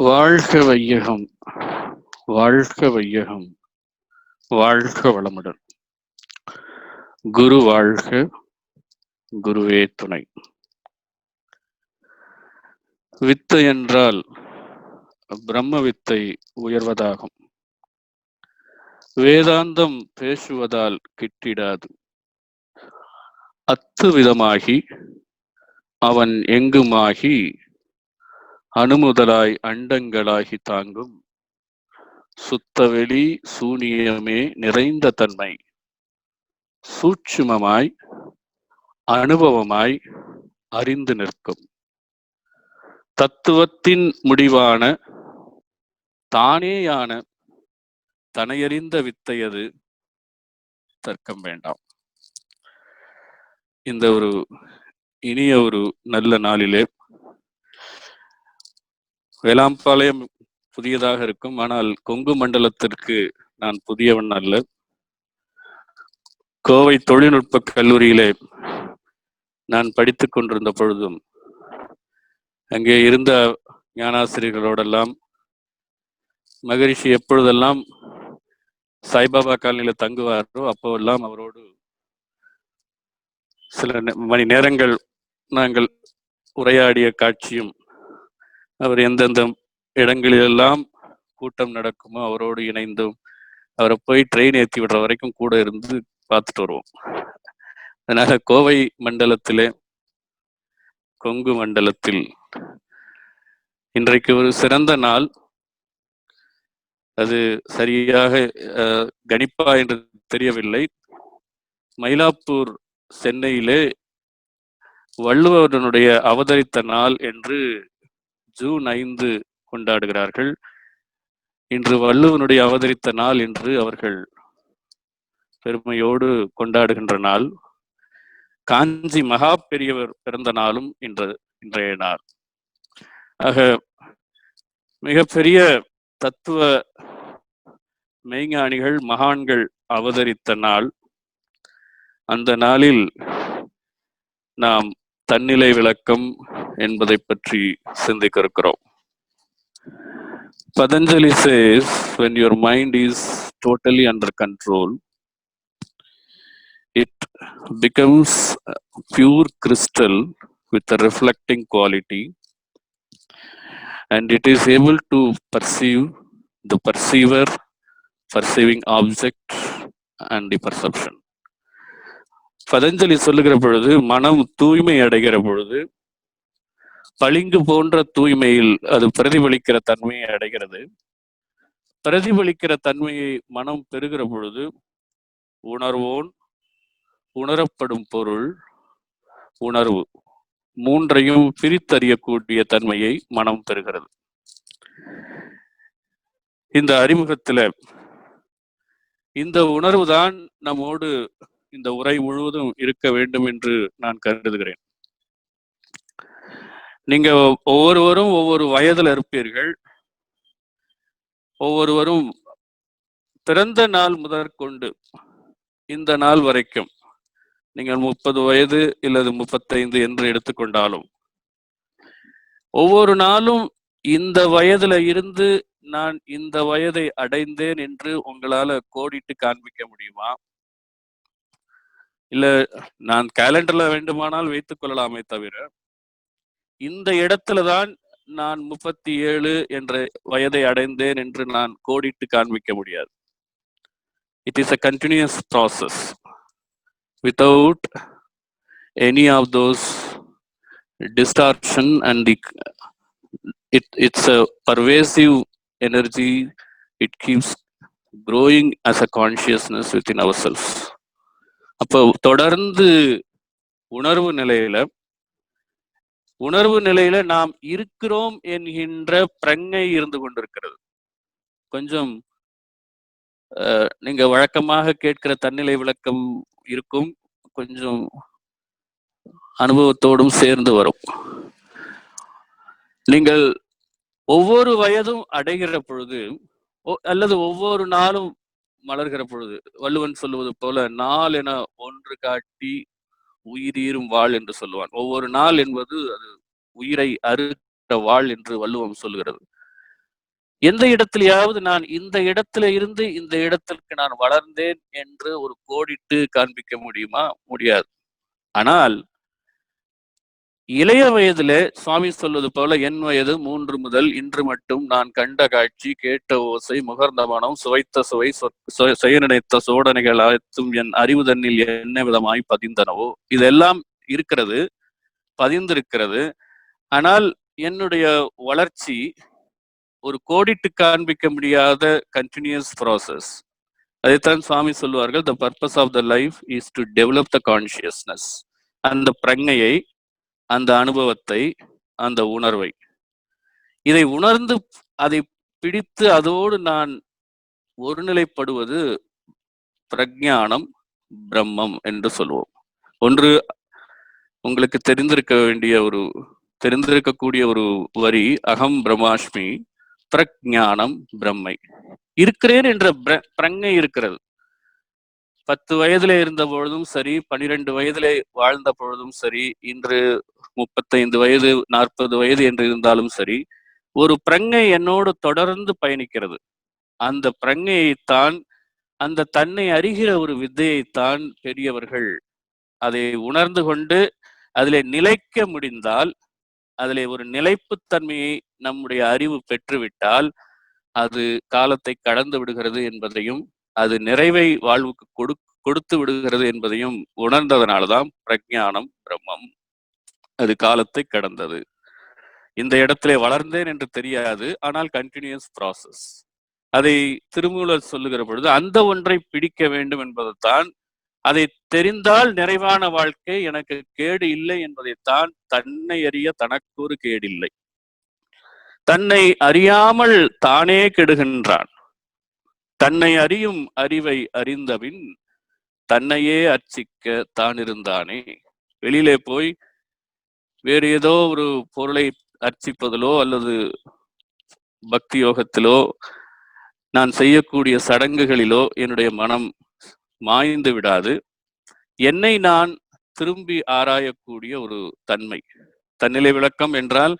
வாழ்க வையகம், வாழ்க வையகம், வாழ்க வளமுடன். குரு வாழ்க, குருவே துணை. வித்தை என்றால் பிரம்ம வித்தை உயர்வதாகும். வேதாந்தம் பேசுவதால் கிட்டிடாது. அத்துவிதமாகி அவன் எங்குமாகி அணுமுதலாய் அண்டங்களாகி தாங்கும் சுத்தவெளி சூனியமே நிறைந்த தன்மை சூட்சுமமாய் அனுபவமாய் அறிந்து நிற்கும். தத்துவத்தின் முடிவான தானேயான தனையறிந்த வித்தையது, தர்க்கம் வேண்டாம். இந்த ஒரு இனிய ஒரு நல்ல நாளிலே வேளாம்பாளையம் புதியதாக இருக்கும், ஆனால் கொங்கு மண்டலத்திற்கு நான் புதியவன் அல்ல. கோவை தொழில்நுட்ப கல்லூரியிலே நான் படித்துக் கொண்டிருந்த பொழுதும் அங்கே இருந்த ஞானாசிரியர்களோடெல்லாம் மகரிஷி எப்பொழுதெல்லாம் சாய்பாபா காலனியில தங்குவாரோ அப்போவெல்லாம் அவரோடு சில மணி நேரங்கள் நாங்கள் உரையாடிய காட்சியும், அவர் எந்தெந்த இடங்களிலெல்லாம் கூட்டம் நடக்குமோ அவரோடு இணைந்தும் அவரை போய் ட்ரெயின் ஏற்றி விடுற வரைக்கும் கூட இருந்து பார்த்துட்டு வருவோம். அதனால கோவை மண்டலத்திலே, கொங்கு மண்டலத்தில் இன்றைக்கு ஒரு சிறந்த நாள். அது சரியாக கணிப்பா என்று தெரியவில்லை. மயிலாப்பூர் சென்னையிலே வள்ளுவனுடைய அவதரித்த நாள் என்று ஜூன் 5 கொண்டாடுகிறார்கள். இன்று வள்ளுவனுடைய அவதரித்த நாள் என்று அவர்கள் பெருமையோடு கொண்டாடுகின்ற நாள். காஞ்சி மகா பெரியவர் பிறந்த நாளும் இன்றைய நாள். ஆக மிகப்பெரிய தத்துவ மெய்ஞானிகள் மகான்கள் அவதரித்த நாள். அந்த நாளில் நாம் தன்னிலை விளக்கம் என்பதை பற்றி சிந்திக்க இருக்கிறோம். Patanjali says, when your mind is totally under control, it becomes pure crystal with a reflecting quality, and it is able to perceive the perceiver, perceiving object and the perception. Patanjali சொல்லுகிற பொழுது மனம் தூய்மை அடைகிற பொழுது பளிங்கு போன்ற தூய்மையில் அது பிரதிபலிக்கிற தன்மையை அடைகிறது. பிரதிபலிக்கிற தன்மையை மனம் பெறுகிற பொழுது உணர்வோன், உணரப்படும் பொருள், உணர்வு மூன்றையும் பிரித்தறியக்கூடிய தன்மையை மனம் பெறுகிறது. இந்த அறிமுகத்தில் இந்த உணர்வுதான் நம்மோடு இந்த உரை முழுவதும் இருக்க வேண்டும் என்று நான் கருதுகிறேன். நீங்க ஒவ்வொருவரும் ஒவ்வொரு வயதுல இருப்பீர்கள். ஒவ்வொருவரும் பிறந்த நாள் முதற்கொண்டு இந்த நாள் வரைக்கும் நீங்கள் 30 வயது இல்லது 35 என்று எடுத்துக்கொண்டாலும் ஒவ்வொரு நாளும் இந்த வயதுல இருந்து நான் இந்த வயதை அடைந்தேன் என்று உங்களால கோடிட்டு காண்பிக்க முடியுமா? இல்ல நான் கேலண்டர்ல வேண்டுமானால் வைத்துக் கொள்ளலாமே தவிர இந்த இடத்துலதான் நான் 37 என்ற வயதை அடைந்தேன் என்று நான் கோடிட்டு காண்பிக்க முடியாது. It is a continuous process without any of those distortion, and it's a pervasive energy. It keeps growing as a consciousness within ourselves. அப்போ தொடர்ந்து உணர்வு நிலையில நாம் இருக்கிறோம் என்கின்ற பிரஞை இருந்து கொண்டிருக்கிறது. கொஞ்சம் நீங்க வழக்கமாக கேட்கிற தன்னிலை விளக்கம் இருக்கும், கொஞ்சம் அனுபவத்தோடும் சேர்ந்து வரும். நீங்கள் ஒவ்வொரு வயதும் அடைகிற பொழுது அல்லது ஒவ்வொரு நாளும் மலர்கிற பொழுது வள்ளுவன் சொல்லுவது போல நாள் என ஒன்று காட்டி உயிரீரும் வாழ் என்று சொல்லுவான். ஒவ்வொரு நாள் என்பது அது உயிரை அறுக்கிற வாழ் என்று வள்ளுவம் சொல்லுகிறது. எந்த இடத்திலேயாவது நான் இந்த இடத்துல இருந்து இந்த இடத்திற்கு நான் வளர்ந்தேன் என்று ஒரு கோடிட்டு காண்பிக்க முடியுமா? முடியாது. ஆனால் இளைய வயதிலே சுவாமி சொல்வது போல, என் வயது 3 முதல் இன்று மட்டும் நான் கண்ட காட்சி, கேட்ட ஓசை, முகர்ந்த மனம், சுவைத்த சுவை, செய்ய நினைத்த சோதனைகள் அனைத்தும் என் அறிவு தன்னில் என்ன விதமாய் பதிந்தனவோ, இதெல்லாம் இருக்கிறது, பதிந்திருக்கிறது. ஆனால் என்னுடைய வளர்ச்சி ஒரு கோடிட்டு காண்பிக்க முடியாத கண்டினியூஸ் ப்ராசஸ். அதைத்தான் சுவாமி சொல்லுவார்கள், the purpose of the life is to develop the consciousness. அந்த பிரಜ್ಞையை, அந்த அனுபவத்தை, அந்த உணர்வை, இதை உணர்ந்து அதை பிடித்து அதோடு நான் ஒருநிலைப்படுவது பிரஜானம், பிரம்மம் என்று சொல்லுவோம். ஒன்று உங்களுக்கு தெரிந்திருக்கக்கூடிய ஒரு வரி, அகம் பிரம்மாஸ்மி பிரஜானம் பிரம்மை. இருக்கிறேன் என்ற பிரஜை இருக்கிறது. 10 வயதிலே இருந்த பொழுதும் சரி, 12 வயதிலே வாழ்ந்த பொழுதும் சரி, இன்று 35 வயது 40 வயது என்று இருந்தாலும் சரி, ஒரு பிரஜை என்னோடு தொடர்ந்து பயணிக்கிறது. அந்த பிரஜையைத்தான், அந்த தன்னை அறிகிற ஒரு வித்தையைத்தான் பெரியவர்கள் அதை உணர்ந்து கொண்டு அதிலே நிலைக்க முடிந்தால், அதிலே ஒரு நிலைப்புத்தன்மையை நம்முடைய அறிவு பெற்றுவிட்டால் அது காலத்தை கடந்து விடுகிறது என்பதையும், அது நிறைவை வாழ்வுக்கு கொடுத்து விடுகிறது என்பதையும் உணர்ந்ததனால்தான் பிரஜானம் பிரம்மம், அது காலத்தை கடந்தது. இந்த இடத்திலே வளர்ந்தேன் என்று தெரியாது, ஆனால் கண்டினியூஸ் ப்ராசஸ். அதை திருமூலர் சொல்லுகிற பொழுது அந்த ஒன்றை பிடிக்க வேண்டும் என்பதைத்தான், அதை தெரிந்தால் நிறைவான வாழ்க்கை, எனக்கு கேடு இல்லை என்பதைத்தான், தன்னை அறிய தனக்கு ஒரு கேடில்லை, தன்னை அறியாமல் தானே கெடுகின்றான், தன்னை அறியும் அறிவை அறிந்தபின் தன்னையே அர்ச்சிக்க தான் இருந்தானே. வெளியிலே போய் வேறு ஏதோ ஒரு பொருளை அர்ச்சிப்பதிலோ அல்லது பக்தி யோகத்திலோ நான் செய்யக்கூடிய சடங்குகளிலோ என்னுடைய மனம் மாய்ந்து விடாது. என்னை நான் திரும்பி ஆராயக்கூடிய ஒரு தன்மை. தன்னிலை விளக்கம் என்றால்,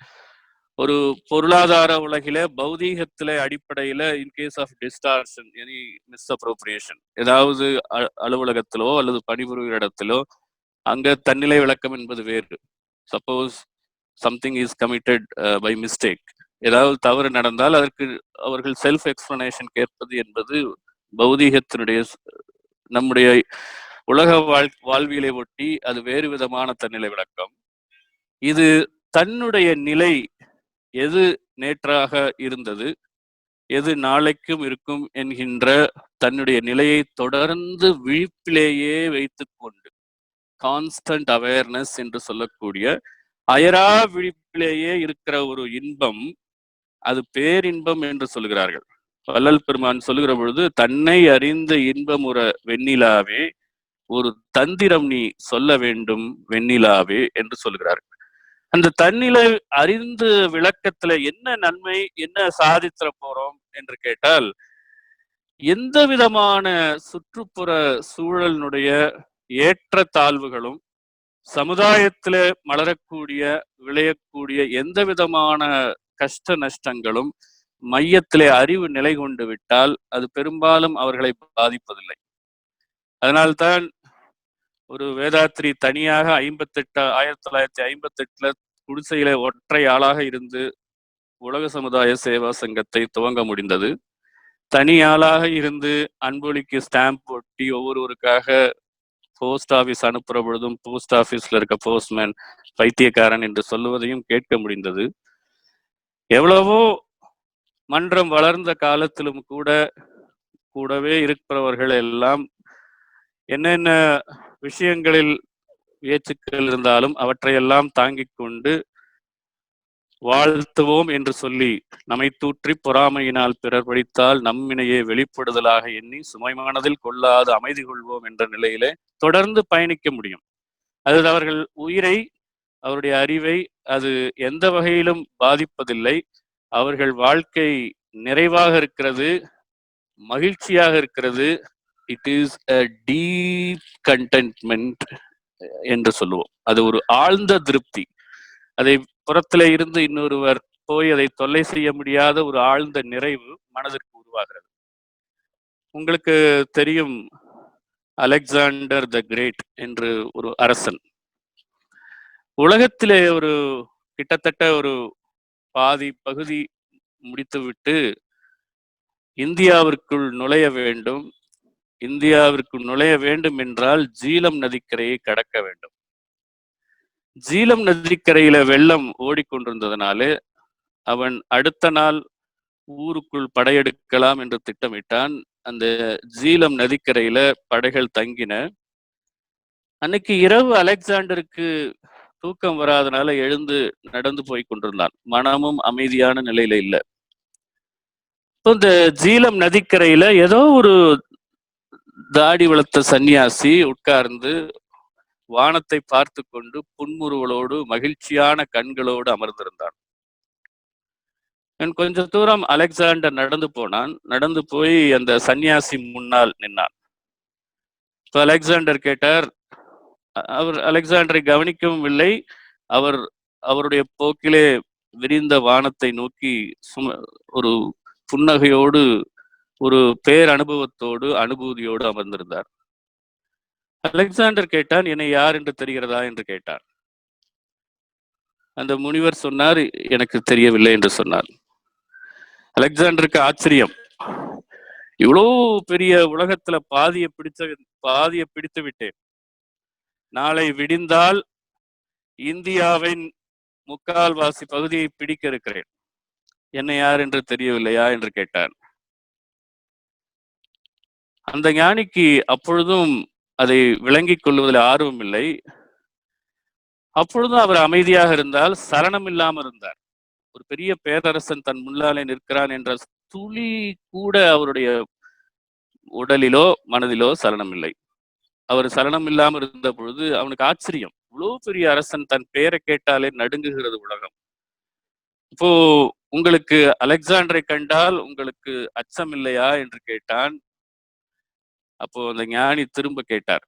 ஒரு பொருளாதார உலகில பௌதீகத்தில அடிப்படையில in case of distortion, any misappropriation, ஏதாவது அலுவலகத்திலோ அல்லது பணிபுரிகிற இடத்திலோ, அங்க தன்னிலை விளக்கம் என்பது வேறு. Suppose something is committed by mistake, ஏதாவது தவறு நடந்தால் அதற்கு அவர்கள் செல்ஃப் எக்ஸ்பிளனேஷன் கேட்பது என்பது பௌதீகத்தினுடைய, நம்முடைய உலக வாழ்வியலை ஒட்டி அது வேறு விதமான தன்னிலை விளக்கம். இது தன்னுடைய நிலை எது நேற்றாக இருந்தது, எது நாளைக்கும் இருக்கும் என்கின்ற தன்னுடைய நிலையை தொடர்ந்து விழிப்பிலேயே வைத்துக் கொண்டு, கான்ஸ்டன்ட் அவேர்னஸ் என்று சொல்லக்கூடிய அயரா விழிப்பிலேயே இருக்கிற ஒரு இன்பம், அது பேரின்பம் என்று சொல்கிறார்கள். வள்ளல் பெருமான் சொல்லுகிற பொழுது, தன்னை அறிந்த இன்பம் ஒரு வெண்ணிலாவே, ஒரு தந்திரம் நீ சொல்ல வேண்டும் வெண்ணிலாவே என்று சொல்கிறார்கள். அந்த தன்னிலை அறிந்து விளக்கத்துல என்ன நன்மை, என்ன சாதித்திர போறோம் என்று கேட்டால், எந்த விதமான சுற்றுப்புற சூழலினுடைய ஏற்ற தாழ்வுகளும், சமுதாயத்துல மலரக்கூடிய விளையக்கூடிய எந்த விதமான கஷ்ட நஷ்டங்களும் மையத்திலே அறிவு நிலை கொண்டு விட்டால் அது பெரும்பாலும் அவர்களை பாதிப்பதில்லை. அதனால்தான் ஒரு வேதாத்திரி தனியாக 1958 குடிசையில ஒற்றை ஆளாக இருந்து உலக சமுதாய சேவா சங்கத்தை துவங்க முடிந்தது. தனி ஆளாக இருந்து அன்பொலிக்கு ஸ்டாம்ப் ஒட்டி ஒவ்வொருவருக்காக போஸ்ட் ஆபீஸ் அனுப்புற பொழுதும் போஸ்ட் ஆபீஸ்ல இருக்க போஸ்ட்மேன் பைத்தியக்காரன் என்று சொல்லுவதையும் கேட்க முடிந்தது. எவ்வளவோ மன்றம் வளர்ந்த காலத்திலும் கூடவே இருக்கிறவர்கள் எல்லாம் என்னென்ன விஷயங்களில் ஏச்சுக்கள் இருந்தாலும் அவற்றையெல்லாம் தாங்கிக் கொண்டு வாழ்த்துவோம் என்று சொல்லி, நம்மை தூற்றி பொறாமையினால் பிறர் படித்தால் நம்மினையே வெளிப்படுதலாக எண்ணி சுமை மனதில் கொள்ளாது அமைதி கொள்வோம் என்ற நிலையிலே தொடர்ந்து பயணிக்க முடியும். அது அவர்கள் உயிரை, அவருடைய அறிவை அது எந்த வகையிலும் பாதிப்பதில்லை. அவர்கள் வாழ்க்கை நிறைவாக இருக்கிறது, மகிழ்ச்சியாக இருக்கிறது. It is a deep contentment என்று சொல்லுவோம். அது ஒரு ஆழ்ந்த திருப்தி. அதை புறத்திலே இருந்து இன்னொருவர் போய் அதை தொல்லை செய்ய முடியாத ஒரு ஆழ்ந்த நிறைவு மனதிற்கு உருவாகிறது. உங்களுக்கு தெரியும், அலெக்சாண்டர் த கிரேட் என்று ஒரு அரசன் உலகத்திலே ஒரு கிட்டத்தட்ட ஒரு பாதி பகுதி முடித்துவிட்டு இந்தியாவிற்குள் நுழைய வேண்டும். இந்தியாவிற்குள் நுழைய வேண்டும் என்றால் ஜீலம் நதிக்கரையை கடக்க வேண்டும். ஜீலம் நதிக்கரையில வெள்ளம் ஓடிக்கொண்டிருந்ததனாலே அவன் அடுத்த நாள் ஊருக்குள் படையெடுக்கலாம் என்று திட்டமிட்டான். அந்த ஜீலம் நதிக்கரையில படைகள் தங்கின. அன்னைக்கு இரவு அலெக்சாண்டருக்கு தூக்கம் வராதனால எழுந்து நடந்து போய் கொண்டிருந்தான். மனமும் அமைதியான நிலையில இல்ல. இப்போ இந்த ஜீலம் நதிக்கரையில ஏதோ ஒரு தாடி வளர்த்த சன்னியாசி உட்கார்ந்து வானத்தை பார்த்து கொண்டு புன்முறுவலோடு மகிழ்ச்சியான கண்களோடு அமர்ந்திருந்தான். கொஞ்ச தூரம் அலெக்சாண்டர் நடந்து போனான். நடந்து போய் அந்த சன்னியாசி முன்னால் நின்னான். இப்போ அலெக்சாண்டர் கேட்டார். அவர் அலெக்சாண்டரை கவனிக்கவும் இல்லை. அவருடைய போக்கிலே விரிந்த வானத்தை நோக்கி ஒரு புன்னகையோடு ஒரு பேரனுபவத்தோடு அனுபூதியோடு அமர்ந்திருந்தார். அலெக்சாண்டர் கேட்டான், என்னை யார் என்று தெரிகிறதா என்று கேட்டார். அந்த முனிவர் சொன்னார், எனக்கு தெரியவில்லை என்று சொன்னார். அலெக்சாண்டருக்கு ஆச்சரியம். இவ்வளவு பெரிய உலகத்துல பாதியை பிடித்து விட்டேன். நாளை விடிந்தால் இந்தியாவின் முக்கால்வாசி பகுதியை பிடிக்க இருக்கிறேன். என்னை யார் என்று தெரியவில்லையா என்று கேட்டார். அந்த ஞானிக்கு அப்பொழுதும் அதை விளங்கிக் கொள்வதில் ஆர்வம் இல்லை. அப்பொழுதும் அவர் அமைதியாக இருந்தால், சலனம் இல்லாமல் இருந்தார். ஒரு பெரிய பேரரசன் தன் முன்னாலே நிற்கிறான் என்ற துளி கூட அவருடைய உடலிலோ மனதிலோ சலனம் இல்லை. அவர் சலனம் இல்லாமல் இருந்த பொழுது அவனுக்கு ஆச்சரியம். இவ்வளவு பெரிய அரசன், தன் பெயரை கேட்டாலே நடுங்குகிறது உலகம். இப்போ உங்களுக்கு அலெக்சாண்டரை கண்டால் உங்களுக்கு அச்சம் இல்லையா என்று கேட்டான். அப்போ அந்த ஞானி திரும்ப கேட்டார்,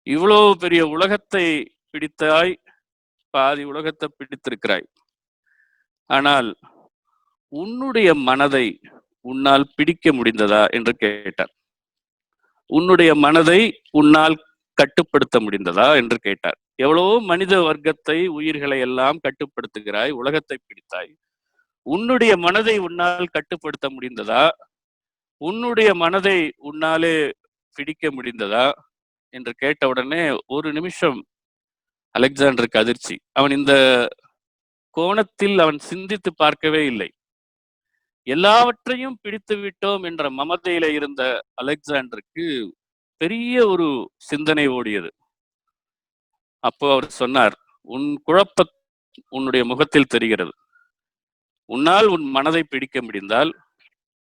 இவ்வளவு பெரிய உலகத்தை பிடித்தாய், பாதி உலகத்தை பிடித்திருக்கிறாய், ஆனால் உன்னுடைய மனதை உன்னால் பிடிக்க முடிந்ததா என்று கேட்டார். உன்னுடைய மனதை உன்னால் கட்டுப்படுத்த முடிந்ததா என்று கேட்டார். எவ்வளவோ மனித வர்க்கத்தை, உயிர்களை எல்லாம் கட்டுப்படுத்துகிறாய், உலகத்தை பிடித்தாய், உன்னுடைய மனதை உன்னால் கட்டுப்படுத்த முடிந்ததா? உன்னுடைய மனதை உன்னாலே பிடிக்க முடிந்ததா என்று கேட்டவுடனே ஒரு நிமிஷம் அலெக்சாண்டருக்கு அதிர்ச்சி. அவன் இந்த கோணத்தில் அவன் சிந்தித்து பார்க்கவே இல்லை. எல்லாவற்றையும் பிடித்து விட்டோம் என்ற மமதையில இருந்த அலெக்சாண்டருக்கு பெரிய ஒரு சிந்தனை ஓடியது. அப்போ அவர் சொன்னார், உன் குழப்ப உன்னுடைய முகத்தில் தெரிகிறது. உன்னால் உன் மனதை பிடிக்க முடிந்தால்,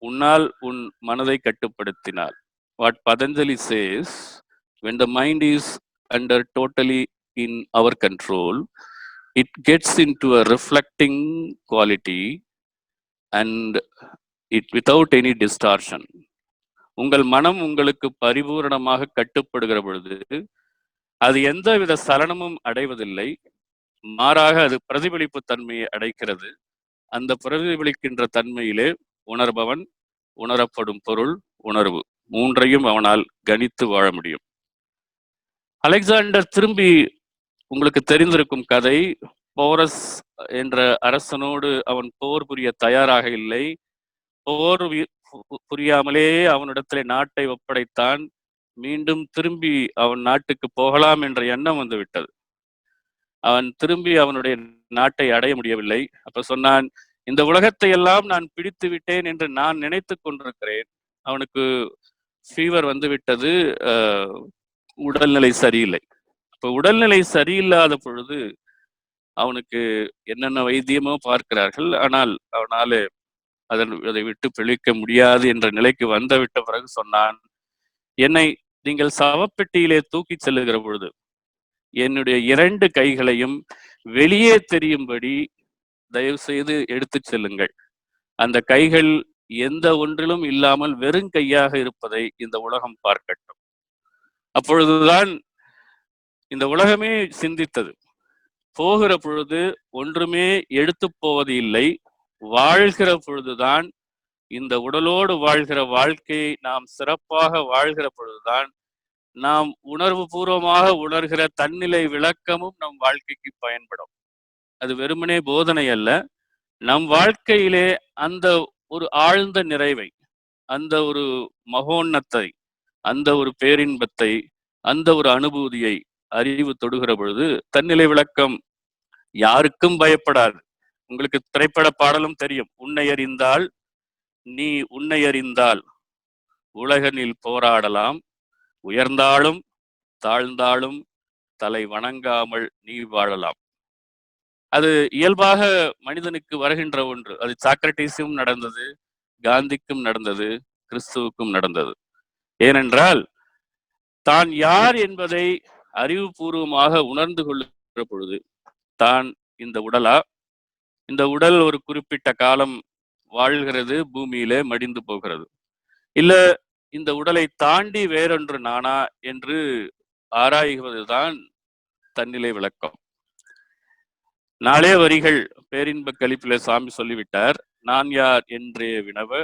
உன்னால் உன் மனதை கட்டுப்படுத்தினார். What Patanjali says, when the mind is under totally in our control, it gets into a reflecting quality and it without any distortion. உங்கள் மனம் உங்களுக்கு பரிபூரணமாக கட்டுப்படுகிற பொழுது அது எந்தவித சலனமும் அடைவதில்லை. மாறாக அது பிரதிபலிப்பு தன்மையை அடைக்கிறது. அந்த பிரதிபலிக்கின்ற தன்மையிலே உணர்பவன், உணரப்படும் பொருள், உணர்வு மூன்றையும் அவனால் கணித்து வாழ முடியும். அலெக்சாண்டர் திரும்பி, உங்களுக்கு தெரிந்திருக்கும் கதை, போரஸ் என்ற அரசனோடு அவன் போர் புரிய தயாராக இல்லை. போர் புரியாமலே அவனிடத்திலே நாட்டை ஒப்படைத்தான். மீண்டும் திரும்பி அவன் நாட்டுக்கு போகலாம் என்ற எண்ணம் வந்து விட்டது. அவன் திரும்பி அவனுடைய நாட்டை அடைய முடியவில்லை. அப்ப சொன்னான், இந்த உலகத்தை எல்லாம் நான் பிடித்து விட்டேன் என்று நான் நினைத்து கொண்டிருக்கிறேன். அவனுக்கு ஃபீவர் வந்து விட்டது, உடல்நிலை சரியில்லை. அப்ப உடல்நிலை சரியில்லாத பொழுது அவனுக்கு என்னென்ன வைத்தியமோ பார்க்கிறார்கள். ஆனால் அவனால அதை விட்டு பிழைக்க முடியாது என்ற நிலைக்கு வந்துவிட்ட பிறகு சொன்னான், என்னை நீங்கள் சவப்பெட்டியிலே தூக்கி செல்லுகிற பொழுது என்னுடைய 2 கைகளையும் வெளியே தெரியும்படி தயவு செய்து எடுத்து செல்லுங்கள். அந்த கைகள் எந்த ஒன்றிலும் இல்லாமல் வெறும் கையாக இருப்பதை இந்த உலகம் பார்க்கட்டும். அப்பொழுதுதான் இந்த உலகமே சிந்தித்தது. போகிற பொழுது ஒன்றுமே எடுத்து போவது இல்லை. வாழ்கிற பொழுதுதான், இந்த உடலோடு வாழ்கிற வாழ்க்கையை நாம் சிறப்பாக வாழ்கிற பொழுதுதான் நாம் உணர்வு பூர்வமாக உணர்கிற தன்னிலை விளக்கமும் நம் வாழ்க்கைக்கு பயன்படும். அது வெறுமனே போதனை அல்ல. நம் வாழ்க்கையிலே அந்த ஒரு ஆழ்ந்த நிறைவை, அந்த ஒரு மகோன்னத்தை, அந்த ஒரு பேரின்பத்தை, அந்த ஒரு அனுபூதியை அறிவு தொடுகிற பொழுது தன்னிலை விளக்கம் யாருக்கும் பயப்படாது. உங்களுக்கு திரைப்பட பாடலும் தெரியும். உன்னை அறிந்தால், நீ உன்னை அறிந்தால் உலகனில் போராடலாம், உயர்ந்தாலும் தாழ்ந்தாலும் தலை வணங்காமல் நீ வாழலாம். அது இயல்பாக மனிதனுக்கு வருகின்ற ஒன்று. அது சாக்ரட்டிஸும் நடந்தது, காந்திக்கும் நடந்தது, கிறிஸ்துவுக்கும் நடந்தது. ஏனென்றால் தான் யார் என்பதை அறிவுபூர்வமாக உணர்ந்து கொள்ளுகிற பொழுது, தான் இந்த உடலா, இந்த உடல் ஒரு குறிப்பிட்ட காலம் வாழ்கிறது, பூமியிலே மடிந்து போகிறது, இல்ல இந்த உடலை தாண்டி வேறொன்று நானா என்று ஆராய்வதுதான் தன்னிலை விளக்கம். 4 வரிகள் பேரின்ப கழிப்பிலே சாமி சொல்லிவிட்டார். நான் யார் என்றே வினவ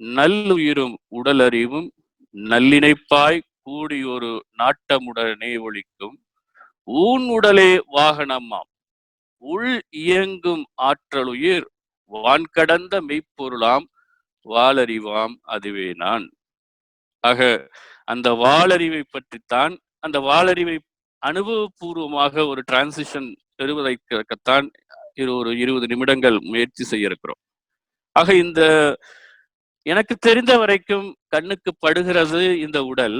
நல்லுயிரும் உடலறிவும் நல்லிணைப்பாய் கூடி ஒரு நாட்டமுடனே ஒழிக்கும் ஊன் உடலே வாகனமாம் உள் இயங்கும் ஆற்றலுயிர் வான்கடந்த மெய்ப்பொருளாம் வாளறிவாம் அதுவே நான். ஆக அந்த வாளறிவை பற்றித்தான், அந்த வாளறிவை அனுபவபூர்வமாக ஒரு டிரான்சிஷன் பெறுவதற்காகத்தான் ஒரு 20 நிமிடங்கள் முயற்சி செய்ய இருக்கிறோம். ஆக இந்த எனக்கு தெரிந்த வரைக்கும் கண்ணுக்கு படுகிறது இந்த உடல்.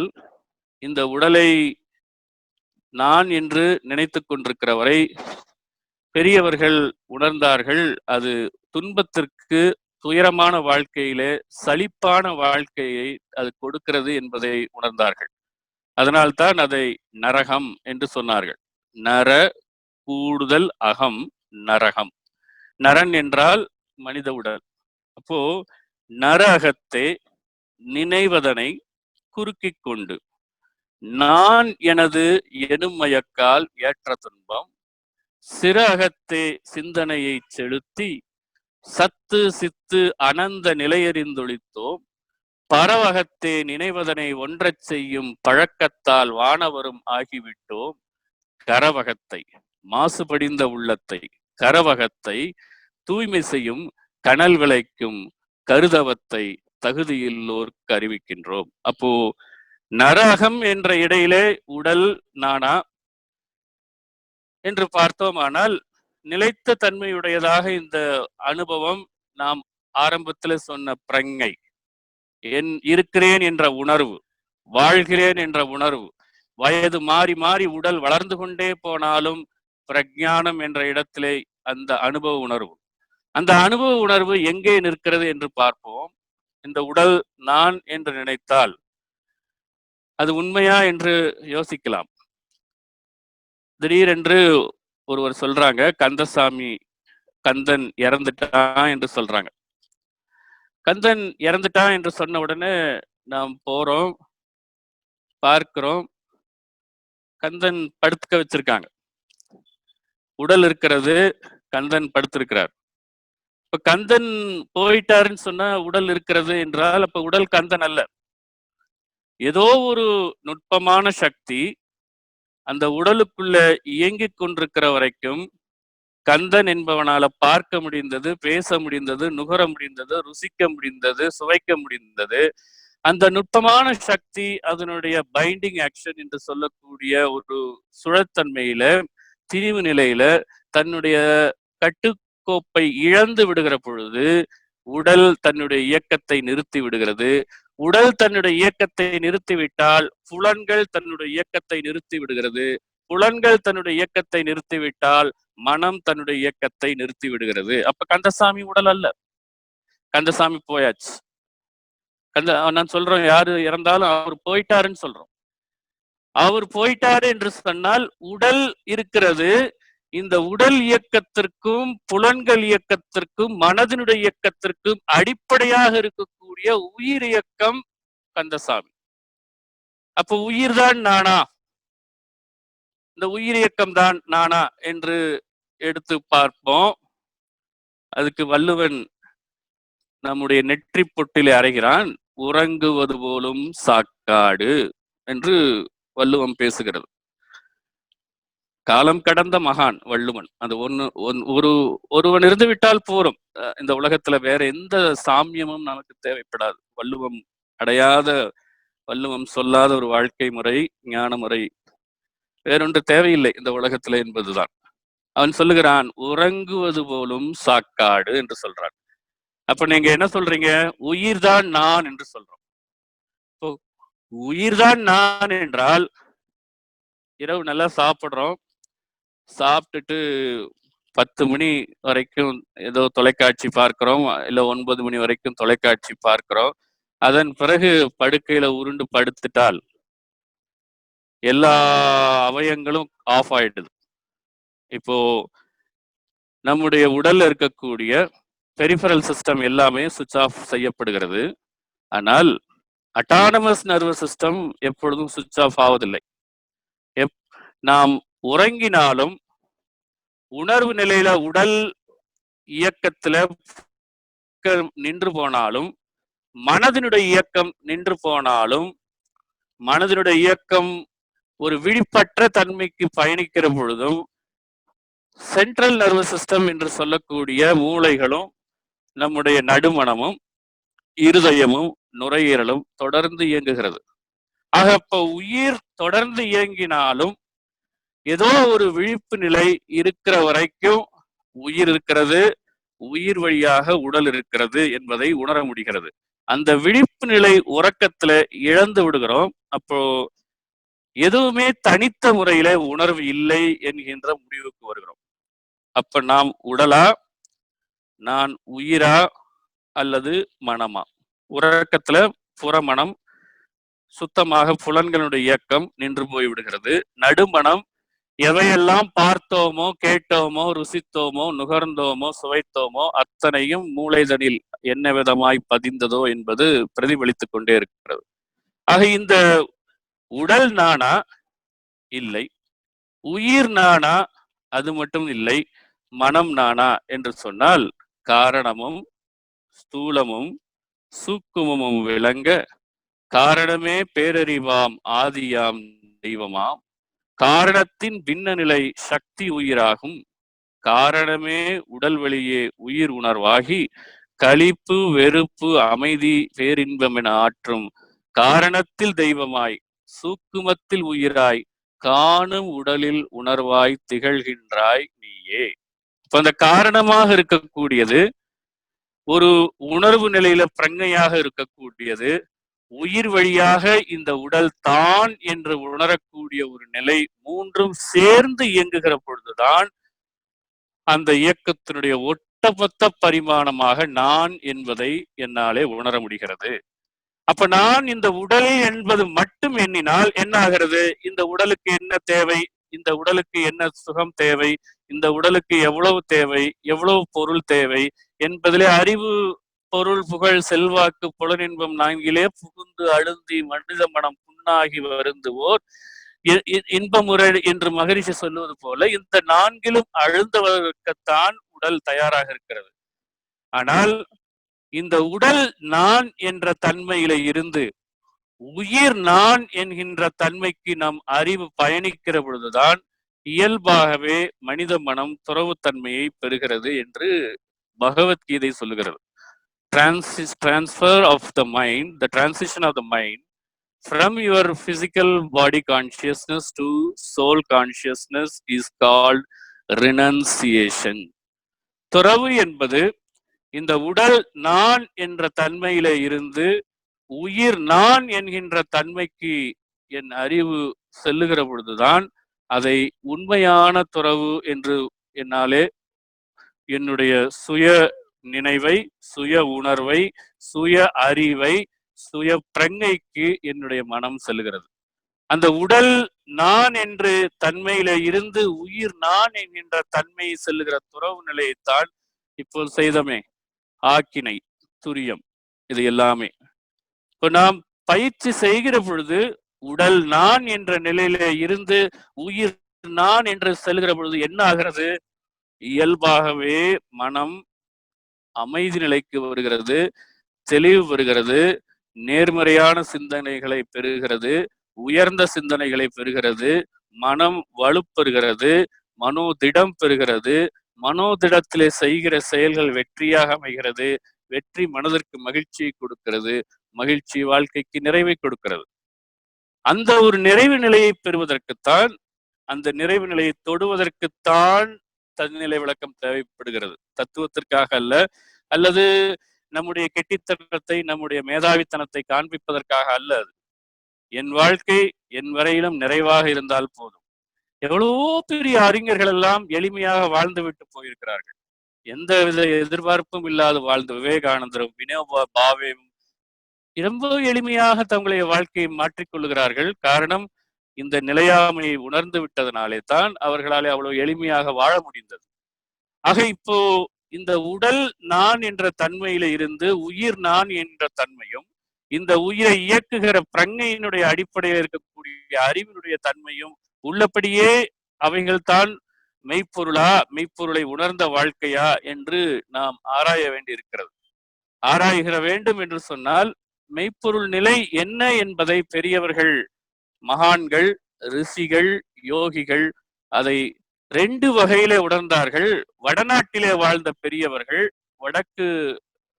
இந்த உடலை நான் என்று நினைத்து கொண்டிருக்கிற வரை பெரியவர்கள் உணர்ந்தார்கள், அது துன்பத்திற்கு, துயரமான வாழ்க்கையிலே சலிப்பான வாழ்க்கையை அது கொடுக்கிறது என்பதை உணர்ந்தார்கள். அதனால்தான் அதை நரகம் என்று சொன்னார்கள். நர கூடுதல் அகம் நரகம். நரன் என்றால் மனித உடல். அப்போ நர அகத்தே நினைவதனை குறுக்கிக் கொண்டு நான் எனது எனும் மயக்கால் ஏற்ற துன்பம் சிற அகத்தே சிந்தனையை செலுத்தி சத்து சித்து அனந்த நிலையறிந்தொழித்தோம் பரவகத்தே நினைவதனை ஒன்றச் செய்யும் பழக்கத்தால் வானவரும் ஆகிவிட்டோம் கரவகத்தை மாசுபடிந்த உள்ளத்தை கரவகத்தை தூய்மை செய்யும் கனல் விளைக்கும் கருதவத்தை தகுதியில்லோர்க்கு அறிவிக்கின்றோம். அப்போ நரகம் என்ற இடையிலே உடல் நானா என்று பார்த்தோமானால் நிலைத்த தன்மையுடையதாக இந்த அனுபவம் நாம் ஆரம்பத்தில் சொன்ன பிரஞை, இருக்கிறேன் என்ற உணர்வு, வாழ்கிறேன் என்ற உணர்வு, வயது மாறி மாறி உடல் வளர்ந்து கொண்டே போனாலும் பிரஞானம் என்ற இடத்திலே அந்த அனுபவ உணர்வு, அந்த அனுபவ உணர்வு எங்கே நிற்கிறது என்று பார்ப்போம். இந்த உடல் நான் என்று நினைத்தால் அது உண்மையா என்று யோசிக்கலாம். திடீரென்று ஒருவர் சொல்றாங்க, கந்தசாமி கந்தன் இறந்துட்டான் என்று சொல்றாங்க. கந்தன் இறந்துட்டான் என்று சொன்ன உடனே நாம் போறோம், பார்க்கிறோம், கந்தன் படுத்துக்க வச்சிருக்காங்க, உடல் இருக்கிறது, கந்தன் படுத்திருக்கிறார். இப்ப கந்தன் போயிட்டாருன்னு சொன்னா உடல் இருக்கிறது என்றால் அப்ப உடல் கந்தன் அல்ல. ஏதோ ஒரு நுட்பமான சக்தி அந்த உடலுக்குள்ள இயங்கிக் கொண்டிருக்கிற வரைக்கும் கந்தன் என்பவனால பார்க்க முடிந்தது, பேச முடிந்தது, நுகர முடிந்தது, ருசிக்க முடிந்தது, சுவைக்க முடிந்தது. அந்த நுட்பமான சக்தி அதனுடைய பைண்டிங் ஆக்ஷன் என்று சொல்லக்கூடிய ஒரு சுழற்தன்மையில, திரிவு நிலையில தன்னுடைய கட்டுக்கோப்பை இழந்து விடுகிற பொழுது உடல் தன்னுடைய இயக்கத்தை நிறுத்தி விடுகிறது. உடல் தன்னுடைய இயக்கத்தை நிறுத்திவிட்டால் புலன்கள் தன்னுடைய இயக்கத்தை நிறுத்தி விடுகிறது. புலன்கள் தன்னுடைய இயக்கத்தை நிறுத்திவிட்டால் மனம் தன்னுடைய இயக்கத்தை நிறுத்தி விடுகிறது. அப்ப கந்தசாமி உடல் அல்ல, கந்தசாமி போயாச்சு. நான் சொல்றோம், யாரு இறந்தாலும் அவர் போயிட்டாருன்னு சொல்றோம். அவர் போயிட்டாரு என்று சொன்னால் உடல் இருக்கிறது. இந்த உடல் இயக்கத்திற்கும் புலன்கள் இயக்கத்திற்கும் மனதினுடைய இயக்கத்திற்கும் அடிப்படையாக இருக்கக்கூடிய உயிர் இயக்கம் கந்தசாமி. அப்ப உயிர் தான் நானா? இந்த உயிர் இயக்கம் தான் நானா என்று எடுத்து பார்ப்போம். அதுக்கு வள்ளுவன் நம்முடைய நெற்றி பொட்டிலே அறைகிறான், உறங்குவது போலும் சாக்காடு என்று வள்ளுவம் பேசுகிறது. காலம் கடந்த மகான் வள்ளுவன். அது ஒருவன் இருந்து விட்டால் போரும். இந்த உலகத்துல வேற எந்த சாமியமும் நமக்கு தேவைப்படாது. வள்ளுவம் அடையாத, வள்ளுவம் சொல்லாத ஒரு வாழ்க்கை முறை, ஞான முறை வேறொன்று தேவையில்லை இந்த உலகத்துல என்பதுதான். அவன் சொல்லுகிறான், உறங்குவது போலும் சாக்காடு என்று சொல்றான். அப்ப நீங்க என்ன சொல்றீங்க? உயிர்தான் நான் என்று சொல்றோம். உயிர்தான் நான் என்றால், இரவு நல்லா சாப்பிடுறோம், சாப்பிட்டுட்டு 10 மணி வரைக்கும் ஏதோ தொலைக்காட்சி பார்க்கிறோம், இல்ல 9 மணி வரைக்கும் தொலைக்காட்சி பார்க்கிறோம். அதன் பிறகு படுக்கையில உருண்டு படுத்துட்டால் எல்லா அவயங்களும் ஆஃப் ஆயிடுது. இப்போ நம்முடைய உடல்ல இருக்கக்கூடிய பெரிஃபரல் சிஸ்டம் எல்லாமே சுவிட்ச் ஆஃப் செய்யப்படுகிறது. ஆனால் அட்டானமஸ் நர்வஸ் சிஸ்டம் எப்பொழுதும் சுவிட்ச் ஆஃப் ஆவதில்லை. நாம் உறங்கினாலும் உணர்வு நிலையில உடல் இயக்கத்துல நின்று போனாலும், மனதினுடைய இயக்கம் நின்று போனாலும், மனதினுடைய இயக்கம் ஒரு விழிப்பற்ற தன்மைக்கு பயணிக்கிற பொழுதும், சென்ட்ரல் நர்வஸ் சிஸ்டம் என்று சொல்லக்கூடிய மூளைகளும் நம்முடைய நடுமனமும் இருதயமும் நுரையீரலும் தொடர்ந்து இயங்குகிறது. ஆக அப்ப உயிர் தொடர்ந்து இயங்கினாலும் ஏதோ ஒரு விழிப்பு நிலை இருக்கிற வரைக்கும் உயிர் இருக்கிறது, உயிர் வழியாக உடல் இருக்கிறது என்பதை உணர முடிகிறது. அந்த விழிப்பு நிலை உறக்கத்துல இழந்து விடுகிறோம். அப்போ எதுவுமே தனித்த முறையில உணர்வு இல்லை என்கின்ற முடிவுக்கு வருகிறோம். அப்ப நாம் உடலா, நான் உயிரா, அல்லது மனமா? உறக்கத்துல புறமனம் சுத்தமாக புலன்களுடைய இயக்கம் நின்று போய்விடுகிறது. நடுமனம் எவையெல்லாம் பார்த்தோமோ, கேட்டோமோ, ருசித்தோமோ, நுகர்ந்தோமோ, சுவைத்தோமோ அத்தனையும் மூளைதனில் என்ன விதமாய் பதிந்ததோ என்பது பிரதிபலித்துக் கொண்டே இருக்கிறது. ஆக இந்த உடல் நானா? இல்லை. உயிர் நானா? அது மட்டும் இல்லை. மனம் நானா என்று சொன்னால், காரணமும் ஸ்தூலமும் சூக்குமமும் விளங்க, காரணமே பேரறிவாம் ஆதியாம் தெய்வமாம், காரணத்தின் பின்ன நிலை சக்தி உயிராகும், காரணமே உடல் வெளியே உயிர் உணர்வாகி, களிப்பு வெறுப்பு அமைதி பேரின்பம் என ஆற்றும் காரணத்தில் தெய்வமாய் சூக்குமத்தில் உயிராய் காணும் உடலில் உணர்வாய் திகழ்கின்றாய் நீயே. இப்ப அந்த காரணமாக இருக்கக்கூடியது, ஒரு உணர்வு நிலையில பிரங்கையாக இருக்கக்கூடியது, உயிர் வழியாக இந்த உடல் தான் என்று உணரக்கூடிய ஒரு நிலை, மூன்றும் சேர்ந்து இயங்குகிற பொழுதுதான் அந்த இயக்கத்தினுடைய ஒட்டுமொத்த பரிமாணமாக நான் என்பதை என்னாலே உணர முடிகிறது. அப்ப நான் இந்த உடல் என்பது மட்டும் எண்ணினால் என்ன ஆகிறது? இந்த உடலுக்கு என்ன தேவை, இந்த உடலுக்கு என்ன சுகம் தேவை, இந்த உடலுக்கு எவ்வளவு தேவை, எவ்வளவு பொருள் தேவை என்பதிலே அறிவு, பொருள், புகழ், செல்வாக்கு, புலனின்பம் நான்கிலே புகுந்து அழுந்தி மனித மனம் புண்ணாகி வருந்துவோர் இன்பமுறை என்று மகரிஷி சொல்லுவது போல, இந்த நான்கிலும் அழுந்தவர்க்குத்தான் உடல் தயாராக இருக்கிறது. ஆனால் இந்த உடல் நான் என்ற தன்மையில இருந்து உயிர் நான் என்கின்ற தன்மைக்கு நம் அறிவு பயணிக்கிற பொழுதுதான் இயல்பாகவே மனித மனம் துறவுத்தன்மையை பெறுகிறது என்று பகவத்கீதை சொல்லுகிறது. Transfer of the mind, the transition of the mind from your physical body consciousness to soul consciousness is called renunciation. துறவு என்பது இந்த உடல் நான் என்ற தன்மையில இருந்து உயிர் நான் என்கின்ற தன்மைக்கு என் அறிவு செல்லுகிற பொழுதுதான் அதை உண்மையான துறவு என்று என்னாலே என்னுடைய சுய நினைவை, சுய உணர்வை, சுய அறிவை, சுய பிரங்கைக்கு என்னுடைய மனம் செல்லுகிறது. அந்த உடல் நான் என்று தன்மையில இருந்து உயிர் நான் என்கின்ற தன்மை செல்லுகிற துறவு நிலையைத்தான் இப்போ செய்தமே ஆக்கினை, துரியம், இது எல்லாமே. இப்போ நாம் பயிற்சி செய்கிற பொழுது உடல் நான் என்ற நிலையில இருந்து உயிர் நான் என்று செல்கிற பொழுது என்ன ஆகிறது? இயல்பாகவே மனம் அமைதி நிலைக்கு வருகிறது, தெளிவு வருகிறது, நேர்மறையான சிந்தனைகளை பெறுகிறது, உயர்ந்த சிந்தனைகளை பெறுகிறது, மனம் வலுப்பெறுகிறது, மனோதிடம் பெறுகிறது, மனோதிடத்திலே செய்கிற செயல்கள் வெற்றியாக அமைகிறது, வெற்றி மனதிற்கு மகிழ்ச்சியை கொடுக்கிறது, மகிழ்ச்சி வாழ்க்கைக்கு நிறைவை கொடுக்கிறது. அந்த ஒரு நிறைவு நிலையை பெறுவதற்குத்தான், அந்த நிறைவு நிலையை தொடுவதற்குத்தான் தன்னிலை விளக்கம் தேவைப்படுகிறது, தத்துவத்திற்காக அல்ல, அல்லது நம்முடைய கெட்டித்தனத்தை, நம்முடைய மேதாவித்தனத்தை காண்பிப்பதற்காக அல்ல. அது என் வாழ்க்கை என் வரையிலும் நிறைவாக இருந்தால் போதும். எவ்வளவோ பெரிய அறிஞர்கள் எல்லாம் எளிமையாக வாழ்ந்து விட்டு போயிருக்கிறார்கள். எந்த வித எதிர்பார்ப்பும் இல்லாது வாழ்ந்த விவேகானந்தரும் வினோபா பாவேவும் ரொம்ப எளிமையாக தங்களுடைய வாழ்க்கையை மாற்றிக்கொள்ளுகிறார்கள். காரணம், இந்த நிலையாமையை உணர்ந்து விட்டதனாலே தான் அவர்களாலே அவ்வளவு எளிமையாக வாழ முடிந்தது. ஆக இப்போ இந்த உடல் நான் என்ற தன்மையில இருந்து உயிர் நான் என்ற தன்மையும், இந்த உயிரை இயக்குகிற பிரங்கையினுடைய அடிப்படையில் இருக்கக்கூடிய அறிவினுடைய தன்மையும் உள்ளபடியே அவைகள் தான் மெய்ப்பொருளா, மெய்ப்பொருளை உணர்ந்த வாழ்க்கையா என்று நாம் ஆராய வேண்டி இருக்கிறது. ஆராய்கிற வேண்டும் என்று சொன்னால் மெய்ப்பொருள் நிலை என்ன என்பதை பெரியவர்கள், மகான்கள், ரிஷிகள், யோகிகள் அதை 2 வகையில உணர்ந்தார்கள். வடநாட்டிலே வாழ்ந்த பெரியவர்கள், வடக்கு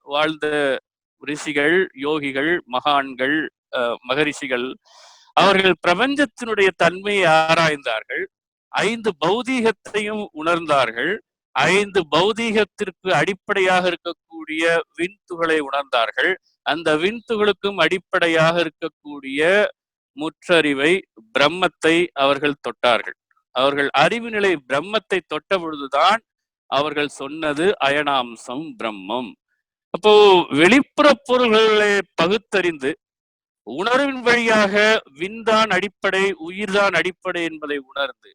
வாழ்ந்த ரிஷிகள், யோகிகள், மகான்கள், மகரிஷிகள், அவர்கள் பிரபஞ்சத்தினுடைய தன்மையை ஆராய்ந்தார்கள். 5 பௌதீகத்தையும் உணர்ந்தார்கள். 5 பௌதீகத்திற்கு அடிப்படையாக இருக்கக்கூடிய விண்துகளை உணர்ந்தார்கள். அந்த விண்துகளுக்கும் அடிப்படையாக இருக்கக்கூடிய முற்றறிவை, பிரம்மத்தை அவர்கள் தொட்டார்கள். அவர்கள் அறிவு நிலை பிரம்மத்தை தொட்ட பொழுதுதான் அவர்கள் சொன்னது அயனாம்சம் பிரம்மம். அப்போ வெளிப்புற பொருள்களை பகுத்தறிந்து உணர்வின் வழியாக விண்தான் அடிப்படை, உயிர்தான் அடிப்படை என்பதை உணர்ந்து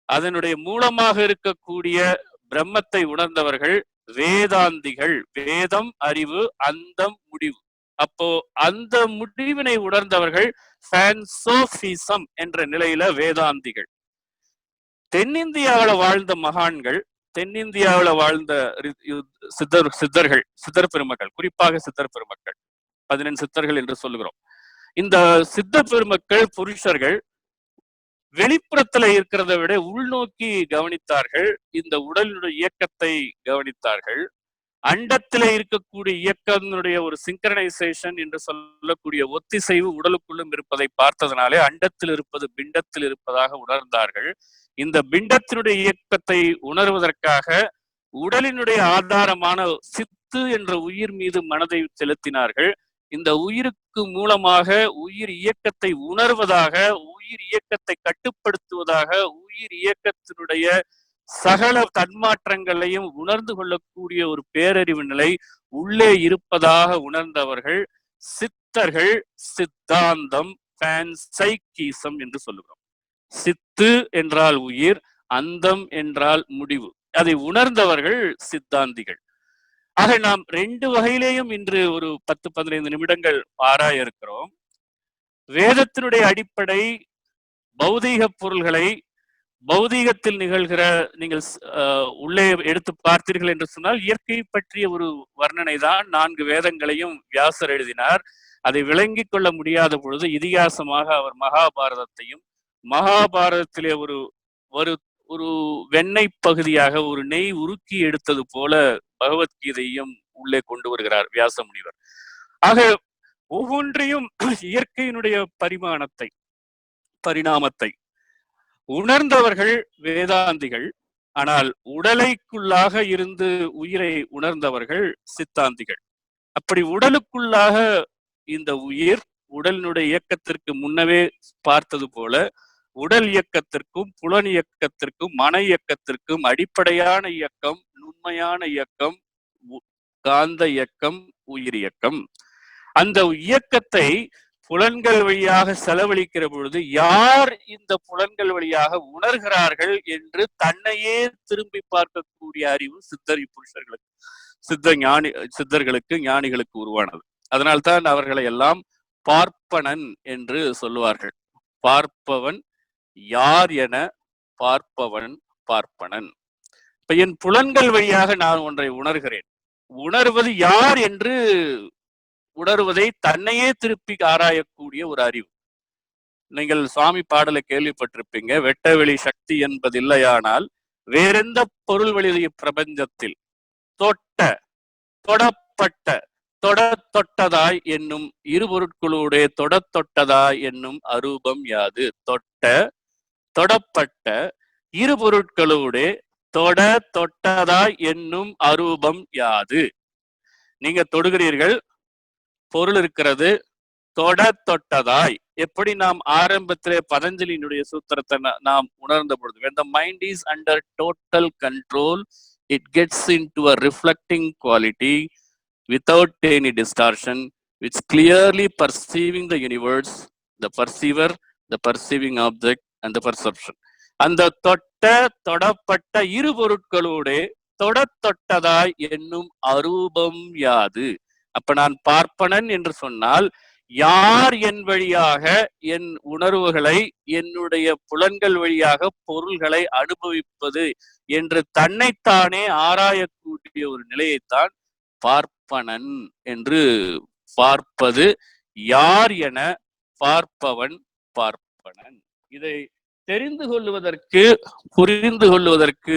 அதனுடைய மூலமாக இருக்கக்கூடிய பிரம்மத்தை உணர்ந்தவர்கள் வேதாந்திகள். வேதம் அறிவு, அந்தம் முடிவு. அப்போ அந்த முடிவினை உணர்ந்தவர்கள் சான்சோபிசம் என்ற நிலையில வேதாந்திகள். தென்னிந்தியாவில வாழ்ந்த மகான்கள், தென்னிந்தியாவில வாழ்ந்த சித்தர்கள், சித்தர் பெருமக்கள், குறிப்பாக சித்தர் பெருமக்கள், 15 சித்தர்கள் என்று சொல்லுகிறோம். இந்த சித்த பெருமக்கள் புருஷர்கள் வெளிப்புறத்துல இருக்கிறத விட உள்நோக்கி கவனித்தார்கள். இந்த உடலினுடைய இயக்கத்தை கவனித்தார்கள். அண்டத்திலே இருக்கக்கூடிய இயக்கத்தினுடைய ஒரு சிங்க்ரனைசேஷன் என்று சொல்லக்கூடிய ஒத்திசைவு உடலுக்குள்ளும் இருப்பதை பார்த்ததனாலே அண்டத்தில் இருப்பது பிண்டத்தில் இருப்பதாக உணர்ந்தார்கள். இந்த பிண்டத்தினுடைய இயக்கத்தை உணர்வதற்காக உடலினுடைய ஆதாரமான சித்து என்ற உயிர் மீது மனதை செலுத்தினார்கள். இந்த உயிருக்கு மூலமாக உயிர் இயக்கத்தை உணர்வதாக, உயிர் இயக்கத்தை கட்டுப்படுத்துவதாக, உயிர் இயக்கத்தினுடைய சகல தன்மாற்றங்களையும் உணர்ந்து கொள்ளக்கூடிய ஒரு பேரறிவு நிலை உள்ளே இருப்பதாக உணர்ந்தவர்கள் சித்தர்கள். சித்தாந்தம், பான்சைக்கிசம் என்று சொல்லுகிறோம். சித்து என்றால் உயிர், அந்தம் என்றால் முடிவு. அதை உணர்ந்தவர்கள் சித்தாந்திகள். ஆக நாம் 2 வகையிலேயும் இன்று ஒரு 10-15 நிமிடங்கள் ஆராய இருக்கிறோம். வேதத்தினுடைய அடிப்படை பௌதீக பொருள்களை பௌதீகத்தில் நிகழ்கிற, நீங்கள் உள்ளே எடுத்து பார்த்தீர்கள் என்று சொன்னால் இயற்கை பற்றிய ஒரு வர்ணனை தான் 4 வேதங்களையும் வியாசர் எழுதினார். அதை விளங்கிக் கொள்ள முடியாத பொழுது இதிகாசமாக அவர் மகாபாரதத்தையும், மகாபாரதத்திலே ஒரு ஒரு ஒரு வெண்ணெய் பகுதியாக ஒரு நெய் உருக்கி எடுத்தது போல பகவத்கீதையும் உள்ளே கொண்டு வருகிறார் வியாச முனிவர். ஆக ஒவ்வொன்றையும் இயற்கையினுடைய பரிணாமத்தை உணர்ந்தவர்கள் வேதாந்திகள். ஆனால் உடலைக்குள்ளாக இருந்து உயிரை உணர்ந்தவர்கள் சித்தாந்திகள். அப்படி உடலுக்குள்ளாக இந்த உயிர் உடலினுடைய இயக்கத்திற்கு முன்னவே பார்த்தது போல உடல் இயக்கத்திற்கும் புலன் இயக்கத்திற்கும் மன இயக்கத்திற்கும் அடிப்படையான இயக்கம், நுண்மையான இயக்கம், காந்த இயக்கம், உயிர் இயக்கம். அந்த இயக்கத்தை புலன்கள் வழியாக செலவழிக்கிற பொழுது யார் இந்த புலன்கள் வழியாக உணர்கிறார்கள் என்று தன்னையே திரும்பி பார்க்கக்கூடிய அறிவு சித்தர் புருஷர்களுக்கு, சித்தர்களுக்கு, ஞானிகளுக்கு உருவானது. அதனால்தான் அவர்களை எல்லாம் பார்ப்பனன் என்று சொல்லுவார்கள். பார்ப்பவன் யார் என பார்ப்பவன் பார்ப்பனன். இப்ப என் புலன்கள் வழியாக நான் ஒன்றை உணர்கிறேன். உணர்வது யார் என்று உணர்வதை தன்னையே திருப்பி ஆராயக்கூடிய ஒரு அறிவு. நீங்கள் சுவாமி பாடலை கேள்விப்பட்டிருப்பீங்க. வெட்டவெளி சக்தி என்பது இல்லையானால் வேறெந்த பொருள் வெளி பிரபஞ்சத்தில் தொட்ட தொடப்பட்ட தொட்டதாய் என்னும் இரு பொருட்களோட தொட்டதாய் என்னும் அரூபம் யாது? தொட்ட தொடப்பட்ட இரு பொருட்களோட தொட்டதாய் என்னும் அரூபம் யாது? நீங்க தொடுகிறீர்கள், பொருள் இருக்கிறது, தொட்டதாய். எப்படி நாம் ஆரம்பத்திலே பதஞ்சலியினுடைய சூத்திரத்தை நாம் உணர்ந்த பொழுது, when the mind is under total control, it gets into a reflecting quality without any distortion, which clearly perceiving the universe, the perceiver, the perceiving object and the perception. அந்த தொடப்பட்ட இரு பொருட்களோட தொட்டதாய் என்னும் அரூபம் யாது? அப்ப நான் பார்ப்பனன் என்று சொன்னால் யார் என் வழியாக என் உணர்வுகளை, என்னுடைய புலன்கள் வழியாக பொருள்களை அனுபவிப்பது என்று தன்னைத்தானே ஆராயக்கூடிய ஒரு நிலையைத்தான் பார்ப்பனன் என்று பார்ப்பது யார் என பார்ப்பவன் பார்ப்பனன். இதை தெரிந்து கொள்வதற்கு, புரிந்து கொள்வதற்கு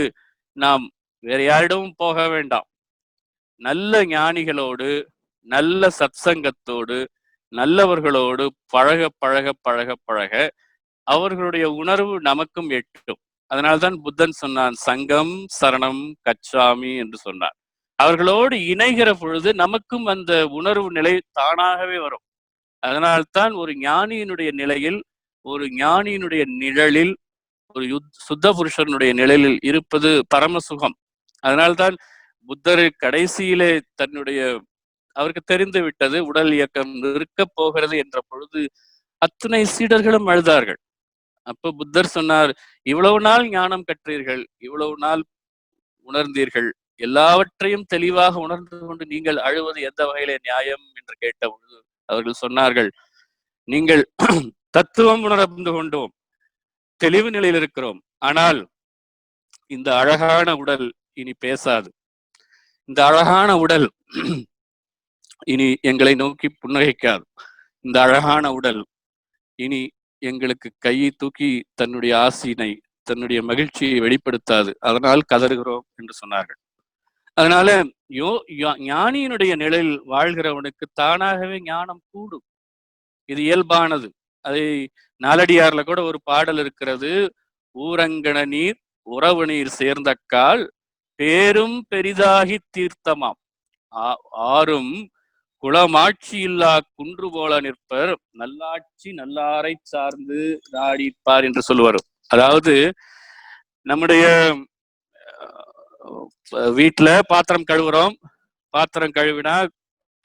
நாம் வேற யாரிடமும் போக வேண்டாம். நல்ல ஞானிகளோடு, நல்ல சத்சங்கத்தோடு, நல்லவர்களோடு பழக பழக பழக பழக அவர்களுடைய உணர்வு நமக்கும் எட்டும். அதனால்தான் புத்தன் சொன்னான், சங்கம் சரணம் கச்சாமி என்று சொன்னார். அவர்களோடு இணைகிற பொழுது நமக்கும் அந்த உணர்வு நிலை தானாகவே வரும். அதனால்தான் ஒரு ஞானியினுடைய நிலையில், ஒரு ஞானியினுடைய நிழலில், ஒரு சுத்த புருஷனுடைய நிழலில் இருப்பது பரமசுகம். அதனால்தான் புத்தர் கடைசியிலே தன்னுடைய, அவருக்கு தெரிந்து விட்டது உடல் இயக்கம் நிற்க போகிறது என்ற பொழுது அத்துணை சீடர்களும் அழுதார்கள். அப்ப புத்தர் சொன்னார், இவ்வளவு நாள் ஞானம் கற்றீர்கள், இவ்வளவு நாள் உணர்ந்தீர்கள், எல்லாவற்றையும் தெளிவாக உணர்ந்து கொண்டு நீங்கள் அழுவது எந்த வகையிலே நியாயம் என்று கேட்ட பொழுது அவர்கள் சொன்னார்கள், நீங்கள் தத்துவம் உணர்ந்து கொண்டோம், தெளிவு நிலையில் இருக்கிறோம், ஆனால் இந்த அழகான உடல் இனி பேசாது, இந்த அழகான உடல் இனி எங்களை நோக்கி புன்னகைக்காது, இந்த அழகான உடல் இனி எங்களுக்கு கையை தூக்கி தன்னுடைய ஆசையினை, தன்னுடைய மகிழ்ச்சியை வெளிப்படுத்தாது, அதனால் கதறுகிறோம் என்று சொன்னார்கள். அதனால ஞானியினுடைய நிலையில் வாழ்கிறவனுக்கு தானாகவே ஞானம் கூடும். இது இயல்பானது. அதை நாலடியார்ல கூட ஒரு பாடல் இருக்கிறது, ஊரங்கன நீர் உறவு நீர் சேர்ந்தக்கால் பேரும் பெரிதாகி தீர்த்தமாம், ஆறும் குளமாட்சி இல்லா குன்று போல நிற்பர், நல்லாட்சி நல்லாரை சார்ந்து நாடிப்பார் என்று சொல்லுவார். அதாவது நம்முடைய வீட்டுல பாத்திரம் கழுவுறோம், பாத்திரம் கழுவினா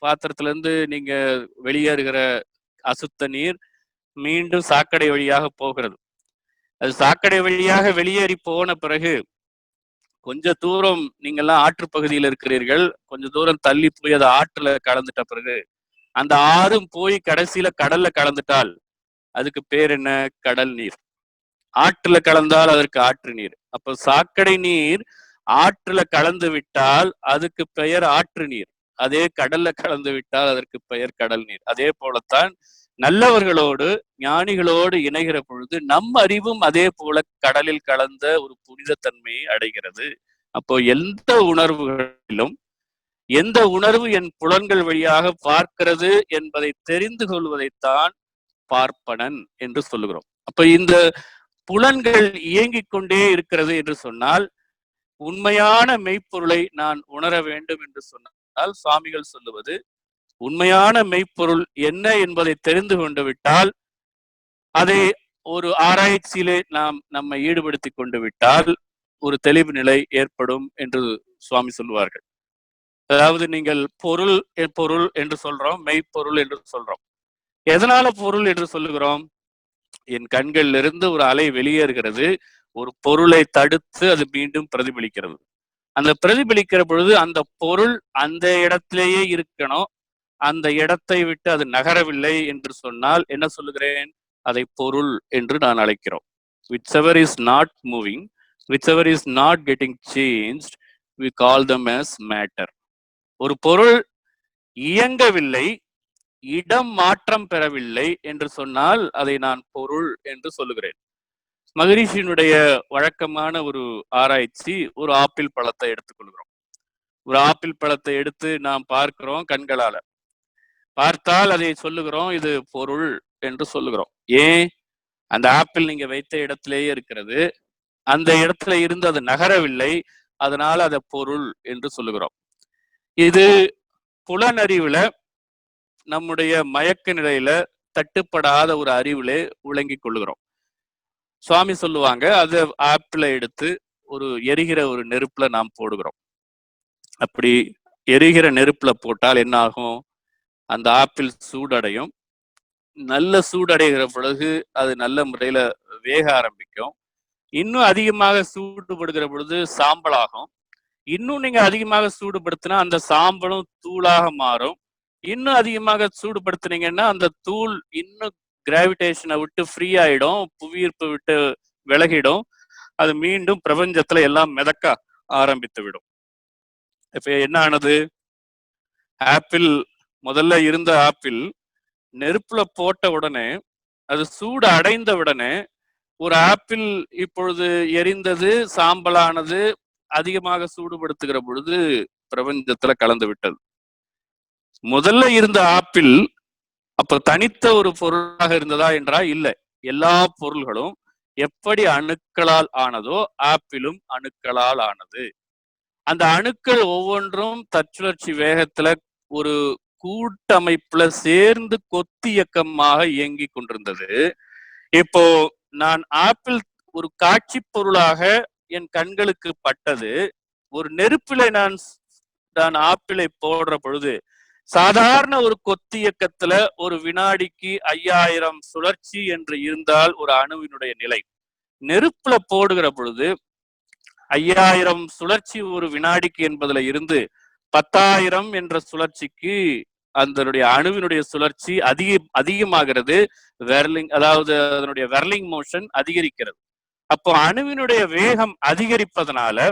பாத்திரத்துல இருந்து நீங்க வெளியேறுகிற அசுத்த நீர் மீண்டும் சாக்கடை வழியாக போகிறது. அது சாக்கடை வழியாக வெளியேறி போன பிறகு கொஞ்ச தூரம் நீங்கெல்லாம் ஆற்று பகுதியில் இருக்கிறீர்கள், கொஞ்ச தூரம் தள்ளி போய் அதை ஆற்றுல கலந்துட்ட பிறகு அந்த ஆறும் போய் கடைசியில கடல்ல கலந்துட்டால் அதுக்கு பேர் என்ன? கடல் நீர். ஆற்றுல கலந்தால் அதற்கு ஆற்று நீர். அப்ப சாக்கடை நீர் ஆற்றுல கலந்து விட்டால் அதுக்கு பெயர் ஆற்று நீர், அதே கடல்ல கலந்து விட்டால் அதற்கு பெயர் கடல் நீர். அதே போலத்தான் நல்லவர்களோடு ஞானிகளோடு இணைகிற பொழுது நம் அறிவும் அதே போல கடலில் கலந்த ஒரு புனிதத்தன்மையை அடைகிறது. அப்போ எந்த உணர்வுகளிலும் எந்த உணர்வு என் புலன்கள் வழியாக பார்க்கிறது என்பதை தெரிந்து கொள்வதைத்தான் பார்ப்பனன் என்று சொல்லுகிறோம். அப்ப இந்த புலன்கள் இயங்கிக் கொண்டே இருக்கிறது என்று சொன்னால் உண்மையான மெய்ப்பொருளை நான் உணர வேண்டும் என்று சொன்னால் சுவாமிகள் சொல்லுவது, உண்மையான மெய்ப்பொருள் என்ன என்பதை தெரிந்து கொண்டு விட்டால், அதை ஒரு ஆராய்ச்சியிலே நாம் நம்மை ஈடுபடுத்தி கொண்டு விட்டால் ஒரு தெளிவு நிலை ஏற்படும் என்று சுவாமி சொல்லுவார்கள். அதாவது நீங்கள் பொருள் என்று சொல்றோம், மெய்ப்பொருள் என்று சொல்றோம். எதனால பொருள் என்று சொல்லுகிறோம்? என் கண்களில் இருந்து ஒரு அலை வெளியேறுகிறது, ஒரு பொருளை தடுத்து அது மீண்டும் பிரதிபலிக்கிறது. அந்த பிரதிபலிக்கிற பொழுது அந்த பொருள் அந்த இடத்திலேயே இருக்கணும், அந்த இடத்தை விட்டு அது நகரவில்லை என்று சொன்னால் என்ன சொல்லுகிறேன்? அதை பொருள் என்று நான் அழைக்கிறோம். whichever is not moving, whichever is not getting changed, we call them as matter. ஒரு பொருள் இயங்கவில்லை, இடம் மாற்றம் பெறவில்லை என்று சொன்னால் அதை நான் பொருள் என்று சொல்லுகிறேன். மகரிஷியினுடைய வழக்கமான ஒரு ஆராய்ச்சி, ஒரு ஆப்பிள் பழத்தை எடுத்துக்கொள்கிறோம். ஒரு ஆப்பிள் பழத்தை எடுத்து நாம் பார்க்கிறோம் கண்களால. பார்த்தால் அதை சொல்லுகிறோம் இது பொருள் என்று சொல்லுகிறோம். ஏன்? அந்த ஆப்பிள் நீங்க வைத்த இடத்திலேயே இருக்கிறது, அந்த இடத்துல இருந்து அது நகரவில்லை, அதனால அதை பொருள் என்று சொல்லுகிறோம். இது புலனறிவுல, நம்முடைய மயக்க நிலையில தட்டுப்படாத ஒரு அறிவிலே விளங்கி கொள்ளுகிறோம். சுவாமி சொல்லுவாங்க, அது ஆப்பிளை எடுத்து ஒரு எரிகிற ஒரு நெருப்புல நாம் போடுகிறோம். அப்படி எரிகிற நெருப்புல போட்டால் என்ன ஆகும்? அந்த ஆப்பிள் சூடடையும். நல்ல சூடடைகிற பொழுது அது நல்ல முறையில வேக ஆரம்பிக்கும். இன்னும் அதிகமாக சூடுபடுகிற பொழுது சாம்பலாகும். இன்னும் நீங்க அதிகமாக சூடுபடுத்தினா அந்த சாம்பலும் தூளாக மாறும். இன்னும் அதிகமாக சூடுபடுத்தினீங்கன்னா அந்த தூள் இன்னும் கிராவிடேஷனை விட்டு ஃப்ரீ ஆயிடும், புவியீர்ப்பு விட்டு விலகிடும். அது மீண்டும் பிரபஞ்சத்துல எல்லாம் மிதக்க ஆரம்பித்து விடும். இப்ப என்ன ஆனது? ஆப்பிள், முதல்ல இருந்த ஆப்பிள் நெருப்புல போட்ட உடனே, அது சூடு அடைந்த உடனே, ஒரு ஆப்பிள் இப்பொழுது எரிந்தது, சாம்பலானது, அதிகமாக சூடுபடுத்துகிற பொழுது பிரபஞ்சத்துல கலந்து விட்டது. முதல்ல இருந்த ஆப்பிள் அப்ப தனித்த ஒரு பொருளாக இருந்ததா என்றால் இல்லை. எல்லா பொருள்களும் எப்படி அணுக்களால் ஆனதோ ஆப்பிளும் அணுக்களால் ஆனது. அந்த அணுக்கள் ஒவ்வொன்றும் தற்சுழற்சி வேகத்துல ஒரு கூட்டமைப்புல சேர்ந்து கொத்து இயக்கமாக இயங்கி கொண்டிருந்தது. இப்போ நான் ஆப்பிள் ஒரு காட்சி பொருளாக என் கண்களுக்கு பட்டது. ஒரு நெருப்பில நான் ஆப்பிளை போடுற பொழுது சாதாரண ஒரு கொத்து இயக்கத்துல ஒரு வினாடிக்கு 5000 சுழற்சி என்று இருந்தால் ஒரு அணுவினுடைய நிலை, நெருப்புல போடுகிற பொழுது 5000 சுழற்சி ஒரு வினாடிக்கு என்பதுல இருந்து 10,000 என்ற சுழற்சிக்கு அதனுடைய அணுவினுடைய சுழற்சி அதிகமாகிறது. வெர்லிங், அதாவது அதனுடைய வெர்லிங் மோஷன் அதிகரிக்கிறது. அப்போ அணுவினுடைய வேகம் அதிகரிப்பதனால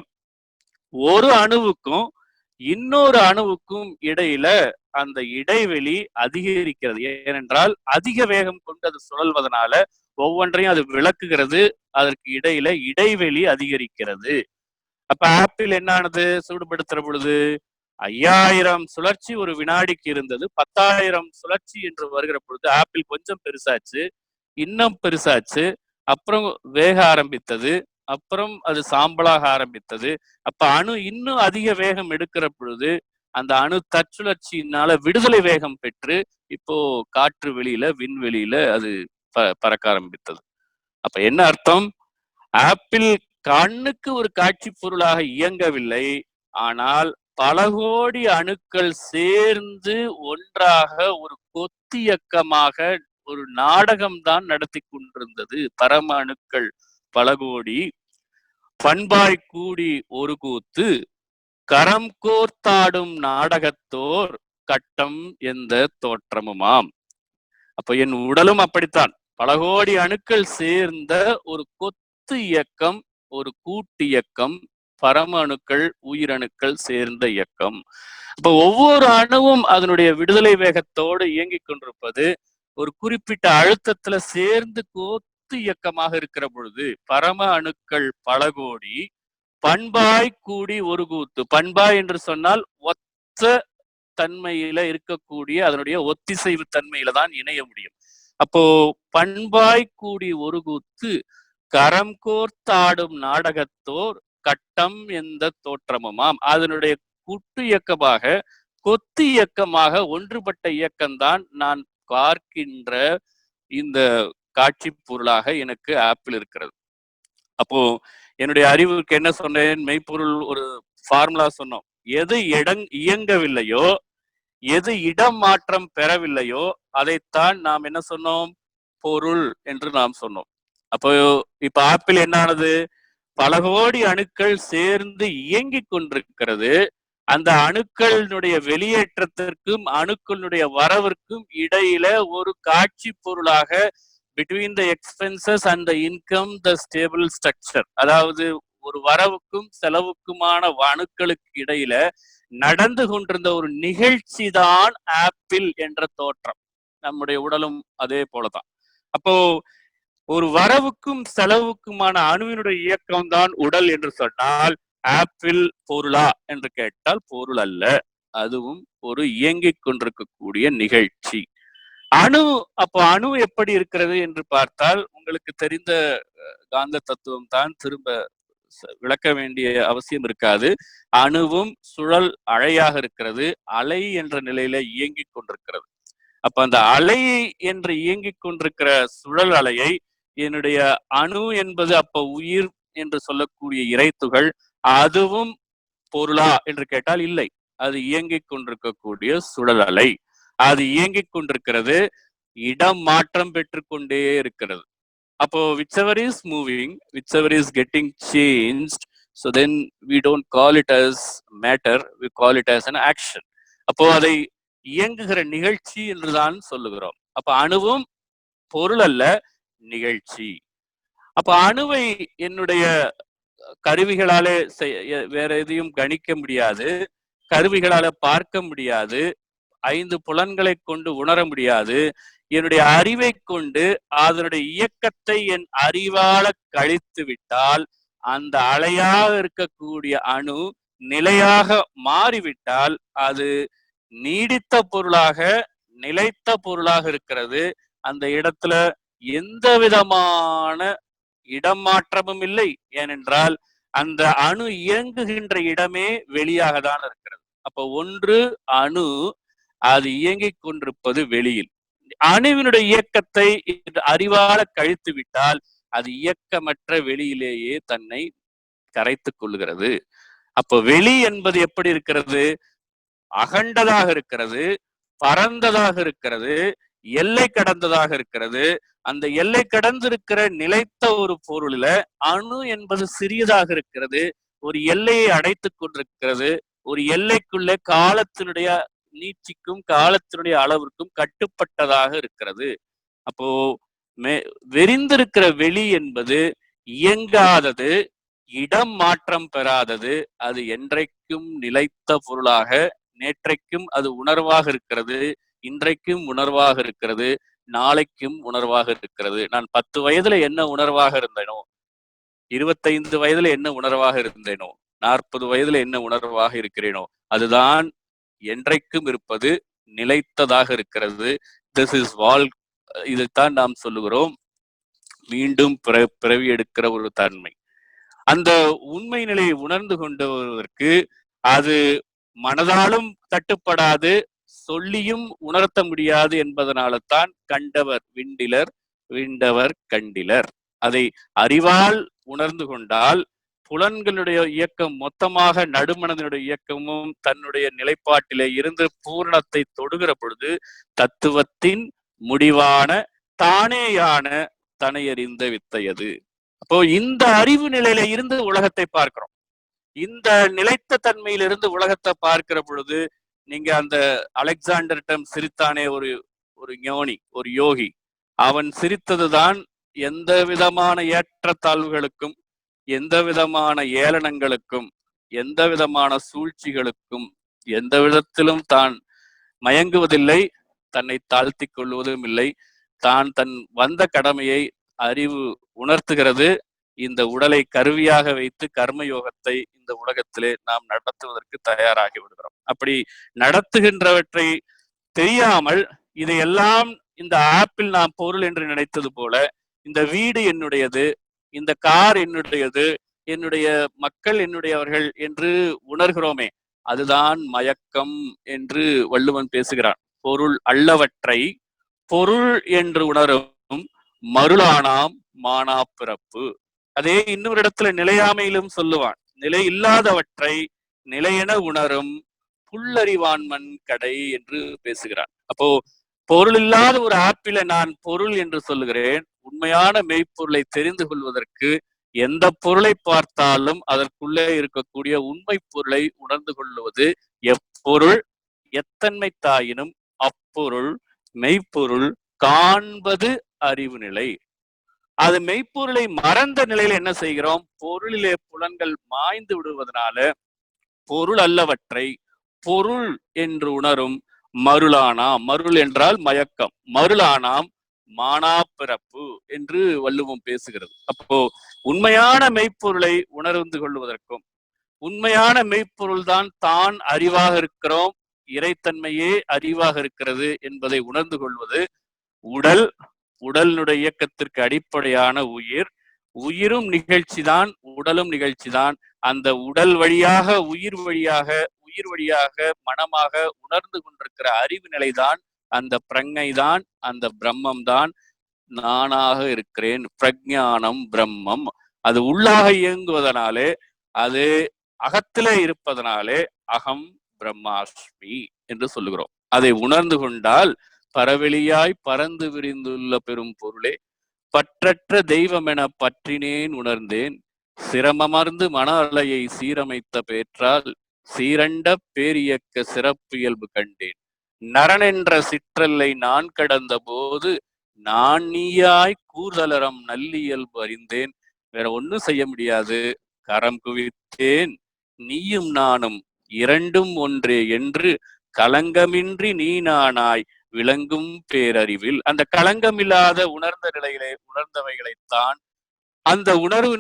ஒரு அணுவுக்கும் இன்னொரு அணுவுக்கும் இடையில அந்த இடைவெளி அதிகரிக்கிறது. ஏனென்றால் அதிக வேகம் கொண்டு அது சுழல்வதனால ஒவ்வொன்றையும் அது விளக்குகிறது, அதற்கு இடையில இடைவெளி அதிகரிக்கிறது. அப்ப ஆப்பிள் என்ன ஆனது? சூடுபடுத்துற பொழுது 5000 சுழற்சி ஒரு வினாடிக்கு இருந்தது, 10,000 சுழற்சி என்று வருகிற பொழுது ஆப்பிள் கொஞ்சம் பெருசாச்சு, இன்னும் பெருசாச்சு, அப்புறம் வேக ஆரம்பித்தது, அப்புறம் அது சாம்பலாக ஆரம்பித்தது. அப்ப அணு இன்னும் அதிக வேகம் எடுக்கிற பொழுது அந்த அணு தற்சுழற்சியினால விடுதலை வேகம் பெற்று இப்போ காற்று வெளியில, விண்வெளியில அது பறக்க ஆரம்பித்தது. அப்ப என்ன அர்த்தம்? ஆப்பிள் கண்ணுக்கு ஒரு காட்சி பொருளாக இயங்கவில்லை, ஆனால் பல கோடி அணுக்கள் சேர்ந்து ஒன்றாக ஒரு கொத்தியக்கமாக ஒரு நாடகம் தான் நடத்தி கொண்டிருந்தது. பரம அணுக்கள் பல கோடி, பண்பாய் கூடி ஒரு கூத்து, கரம் கோர்த்தாடும் நாடகத்தோர் கட்டம் எந்த தோற்றமுமாம். அப்ப என் உடலும் அப்படித்தான், பல கோடி அணுக்கள் சேர்ந்த ஒரு கொத்து இயக்கம், ஒரு கூட்டு இயக்கம், பரம அணுக்கள், உயிரணுக்கள் சேர்ந்த இயக்கம். அப்ப ஒவ்வொரு அணுவும் அதனுடைய விடுதலை வேகத்தோடு இயங்கிக் கொண்டிருப்பது ஒரு குறிப்பிட்ட அழுத்தத்துல சேர்ந்து கொத்து இயக்கமாக இருக்கிற பொழுது பரம அணுக்கள் பல கோடி, பண்பாய் கூடி ஒரு கூத்து. பண்பாய் என்று சொன்னால் ஒத்த தன்மையில இருக்கக்கூடிய அதனுடைய ஒத்திசைவு தன்மையில தான் இணைய முடியும். அப்போ பண்பாய் கூடி ஒரு கூத்து, கரம் கோர்த்தாடும் நாடகத்தோர் கட்டம் எந்த தோற்றமுமாம். அதனுடைய கூட்டு இயக்கமாக, கொத்து இயக்கமாக ஒன்றுபட்ட இயக்கம்தான் நான் பார்க்கின்ற இந்த காட்சி பொருளாக எனக்கு ஆப்பிள் இருக்கிறது. அப்போ என்னுடைய அறிவுக்கு என்ன சொன்னேன்? மெய்ப்பொருள் ஒரு ஃபார்முலா சொன்னோம். எது இயங்கவில்லையோ, எது இடம் மாற்றம் பெறவில்லையோ அதைத்தான் நாம் என்ன சொன்னோம்? பொருள் என்று நாம் சொன்னோம். அப்போ இப்ப ஆப்பிள் என்ன ஆனது? பல கோடி அணுக்கள் சேர்ந்து இயங்கிக் கொண்டிருக்கிறது. அந்த அணுக்களினுடைய வெளியேற்றத்திற்கும் அணுக்களுடைய வரவிற்கும் இடையில ஒரு காட்சி பொருளாக between the expenses and the income the stable structure. அதாவது ஒரு வரவுக்கும் செலவுக்குமான அணுக்களுக்கு இடையில நடந்து கொண்டிருந்த ஒரு நிகழ்ச்சி தான் ஆப்பிள் என்ற தோற்றம். நம்முடைய உடலும் அதே போலதான். அப்போ ஒரு வரவுக்கும் செலவுக்குமான அணுவினுடைய இயக்கம் தான் உடல் என்று சொன்னால், ஆப்பிள் பொருளா என்று கேட்டால் பொருள் அல்ல. அதுவும் ஒரு இயங்கிக் கொண்டிருக்கக்கூடிய நிகழ்ச்சி. அணு அப்போ அணு எப்படி இருக்கிறது என்று பார்த்தால், உங்களுக்கு தெரிந்த காந்த தத்துவம் தான், திரும்ப விளக்க வேண்டிய அவசியம் இருக்காது. அணுவும் சுழல் அலையாக இருக்கிறது. அலை என்ற நிலையில இயங்கிக் கொண்டிருக்கிறது. அப்ப அந்த அலை என்று இயங்கிக் கொண்டிருக்கிற சுழல் அலையை என்னுடைய அணு என்பது அப்ப உயிர் என்று சொல்லக்கூடிய இறைத்துகள், அதுவும் பொருளா என்று கேட்டால் இல்லை. அது இயங்கிக் கொண்டிருக்கக்கூடிய சுழல் அலை. அது இயங்கிக் கொண்டிருக்கிறது, இடம் மாற்றம் பெற்றுக்கொண்டே இருக்கிறது. அப்போ whichever is moving, whichever is getting changed, so then we don't call it as matter, we call it as an action. அப்போ அதை இயங்குகிற நிகழ்ச்சி என்றுதான் சொல்லுகிறோம். அப்ப அணுவும் பொருள் அல்ல, நிகழ்ச்சி. அப்ப அணுவை என்னுடைய கருவிகளாலே வேற எதையும் கணிக்க முடியாது, கருவிகளால பார்க்க முடியாது, 5 புலன்களை கொண்டு உணர முடியாது. என்னுடைய அறிவை கொண்டு அதனுடைய இயக்கத்தை என் அறிவால கழித்து விட்டால், அந்த அலையாக இருக்கக்கூடிய அணு நிலையாக மாறிவிட்டால் அது நீடித்த பொருளாக, நிலைத்த பொருளாக இருக்கிறது. அந்த இடத்துல எந்த விதமான இடம் மாற்றமும் இல்லை. ஏனென்றால் அந்த அணு இயங்குகின்ற இடமே வெளியாக தான் இருக்கிறது. அப்ப ஒன்று அணு, அது இயங்கிக் கொண்டிருப்பது வெளியில். அணுவினுடைய இயக்கத்தை அறிவால கழித்து விட்டால் அது இயக்கமற்ற வெளியிலேயே தன்னை கரைத்துக் கொள்கிறது. அப்போ வெளி என்பது எப்படி இருக்கிறது? அகண்டதாக இருக்கிறது, பரந்ததாக இருக்கிறது, எல்லை கடந்ததாக இருக்கிறது. அந்த எல்லை கடந்திருக்கிற நிலைத்த ஒரு பொருளில அணு என்பது சிறியதாக இருக்கிறது, ஒரு எல்லையை அடைத்துக் கொண்டிருக்கிறது. ஒரு எல்லைக்குள்ள காலத்தினுடைய நீட்சிக்கும் காலத்தினுடைய அளவிற்கும் கட்டுப்பட்டதாக இருக்கிறது. அப்போ வெறிந்திருக்கிற வெளி என்பது இயங்காதது, இடம் மாற்றம் பெறாதது, அது என்றைக்கும் நிலைத்த பொருளாக, நேற்றைக்கும் அது உணர்வாக இருக்கிறது, இன்றைக்கும் உணர்வாக இருக்கிறது, நாளைக்கும் உணர்வாக இருக்கிறது. நான் 10 வயதுல என்ன உணர்வாக இருந்தேனோ, 25 வயதுல என்ன உணர்வாக இருந்தேனோ, 40 வயதுல என்ன உணர்வாக இருக்கிறேனோ, அதுதான் என்றைக்கும் இருப்பது, நிலைத்ததாக இருக்கிறது. திஸ் இஸ் வால். இதைத்தான் நாம் சொல்லுகிறோம் மீண்டும் பிறவி எடுக்கிற ஒரு தன்மை. அந்த உண்மை நிலையை உணர்ந்து கொண்டவருக்கு அது மனதாலும் தட்டுப்படாது, சொல்லியும் உணர்த்த முடியாது என்பதனால தான் கண்டவர் விண்டிலர், விண்டவர் கண்டிலர். அதை அறிவால் உணர்ந்து கொண்டால் புலன்களுடைய இயக்கம் மொத்தமாக, நடுமனதினுடைய இயக்கமும் தன்னுடைய நிலைப்பாட்டிலே இருந்து பூரணத்தை தொடுகிற பொழுது தத்துவத்தின் முடிவான தானேயான தனையறிந்த வித்தையது. அப்போ இந்த அறிவு நிலையில இருந்து உலகத்தை பார்க்கிறோம். இந்த நிலைத்த தன்மையிலிருந்து உலகத்தை பார்க்கிற பொழுது, நீங்க அந்த அலெக்சாண்டரிடம் சிரித்தானே ஒரு ஞானி, ஒரு யோகி, அவன் சிரித்ததுதான் எந்த விதமான ஏற்றத்தாழ்வுகளுக்கும், எந்த விதமான ஏளனங்களுக்கும், எந்த விதமான சூழ்ச்சிகளுக்கும் எந்த விதத்திலும் தான் மயங்குவதில்லை, தன்னை தாழ்த்தி கொள்வதும் இல்லை. தான் தன் வந்த கடமையை அறிவு உணர்த்துகிறது. இந்த உடலை கருவியாக வைத்து கர்மயோகத்தை இந்த உலகத்திலே நாம் நடத்துவதற்கு தயாராகி விடுகிறோம். அப்படி நடத்துகின்றவற்றை தெரியாமல் இதையெல்லாம் இந்த ஆப்பிள் நாம் பொருள் என்று நினைத்தது போல, இந்த வீடு என்னுடையது, இந்த கார் என்னுடையது, என்னுடைய மக்கள் என்னுடையவர்கள் என்று உணர்கிறோமே, அதுதான் மயக்கம் என்று வள்ளுவன் பேசுகிறான். பொருள் அல்லவற்றை பொருள் என்று உணரும் மருளானாம் மானா பிறப்பு. அதே இன்னொரு இடத்துல நிலையாமையிலும் சொல்லுவான், நிலை இல்லாதவற்றை நிலையென உணரும் புல்லறிவான்மன் கடை என்று பேசுகிறான். அப்போ பொருள் இல்லாத ஒரு ஆப்பிளை நான் பொருள் என்று சொல்லுகிறேன். உண்மையான மெய்ப்பொருளை தெரிந்து கொள்வதற்கு எந்த பொருளை பார்த்தாலும் அதற்குள்ளே இருக்கக்கூடிய உண்மை பொருளை உணர்ந்து கொள்வது எப்பொருள் எத்தன்மை தாயினும் அப்பொருள் மெய்ப்பொருள் காண்பது அறிவு நிலை. அது மெய்ப்பொருளை மறந்த நிலையில என்ன செய்கிறோம்? பொருளிலே புலன்கள் மாய்ந்து விடுவதனால பொருள் அல்லவற்றை பொருள் என்று உணரும் மருளானாம். மருள் என்றால் மயக்கம். மருளானாம் மானா பிறப்பு என்று வள்ளுவம் பேசுகிறது. அப்போ உண்மையான மெய்ப்பொருளை உணர்ந்து கொள்வதற்கும், உண்மையான மெய்ப்பொருள் தான் அறிவாக இருக்கிறோம், இறைத்தன்மையே அறிவாக இருக்கிறது என்பதை உணர்ந்து கொள்வது உடல், உடலினுடைய இயக்கத்திற்கு அடிப்படையான உயிர், உயிரும் நிகழ்ச்சி தான், உடலும் நிகழ்ச்சி தான். அந்த உடல் வழியாக உயிர் வழியாக மனமாக உணர்ந்து கொண்டிருக்கிற அறிவு நிலைதான், அந்த பிரஞை தான், அந்த பிரம்மம் தான் நானாக இருக்கிறேன். பிரஜானம் பிரம்மம். அது உள்ளாக இயங்குவதனாலே, அது அகத்திலே இருப்பதனாலே அகம் பிரம்மாஸ்மி என்று சொல்லுகிறோம். அதை உணர்ந்து கொண்டால் பரவெளியாய் பறந்து விரிந்துள்ள பெரும் பொருளே, பற்றற்ற தெய்வம் என பற்றினேன் உணர்ந்தேன், சிரமமர்ந்து மன அலையை சீரமைத்த பேற்றால் சீரண்ட பேரியக்க சிறப்பு இயல்பு கண்டேன், நரனென்ற சிற்றல்லை நான் கடந்த போது நான் நீயாய் கூர்தலரம் நல்லியல்பு அறிந்தேன். வேற ஒன்னும் செய்ய முடியாது, கரம் குவித்தேன் நீயும் நானும் இரண்டும் ஒன்றே என்று கலங்கமின்றி நீ நானாய் விளங்கும் பேரறிவில். அந்த களங்கமில்லாத உணர்ந்த நிலையிலே உணர்ந்தவைகளைத்தான், அந்த உணர்வு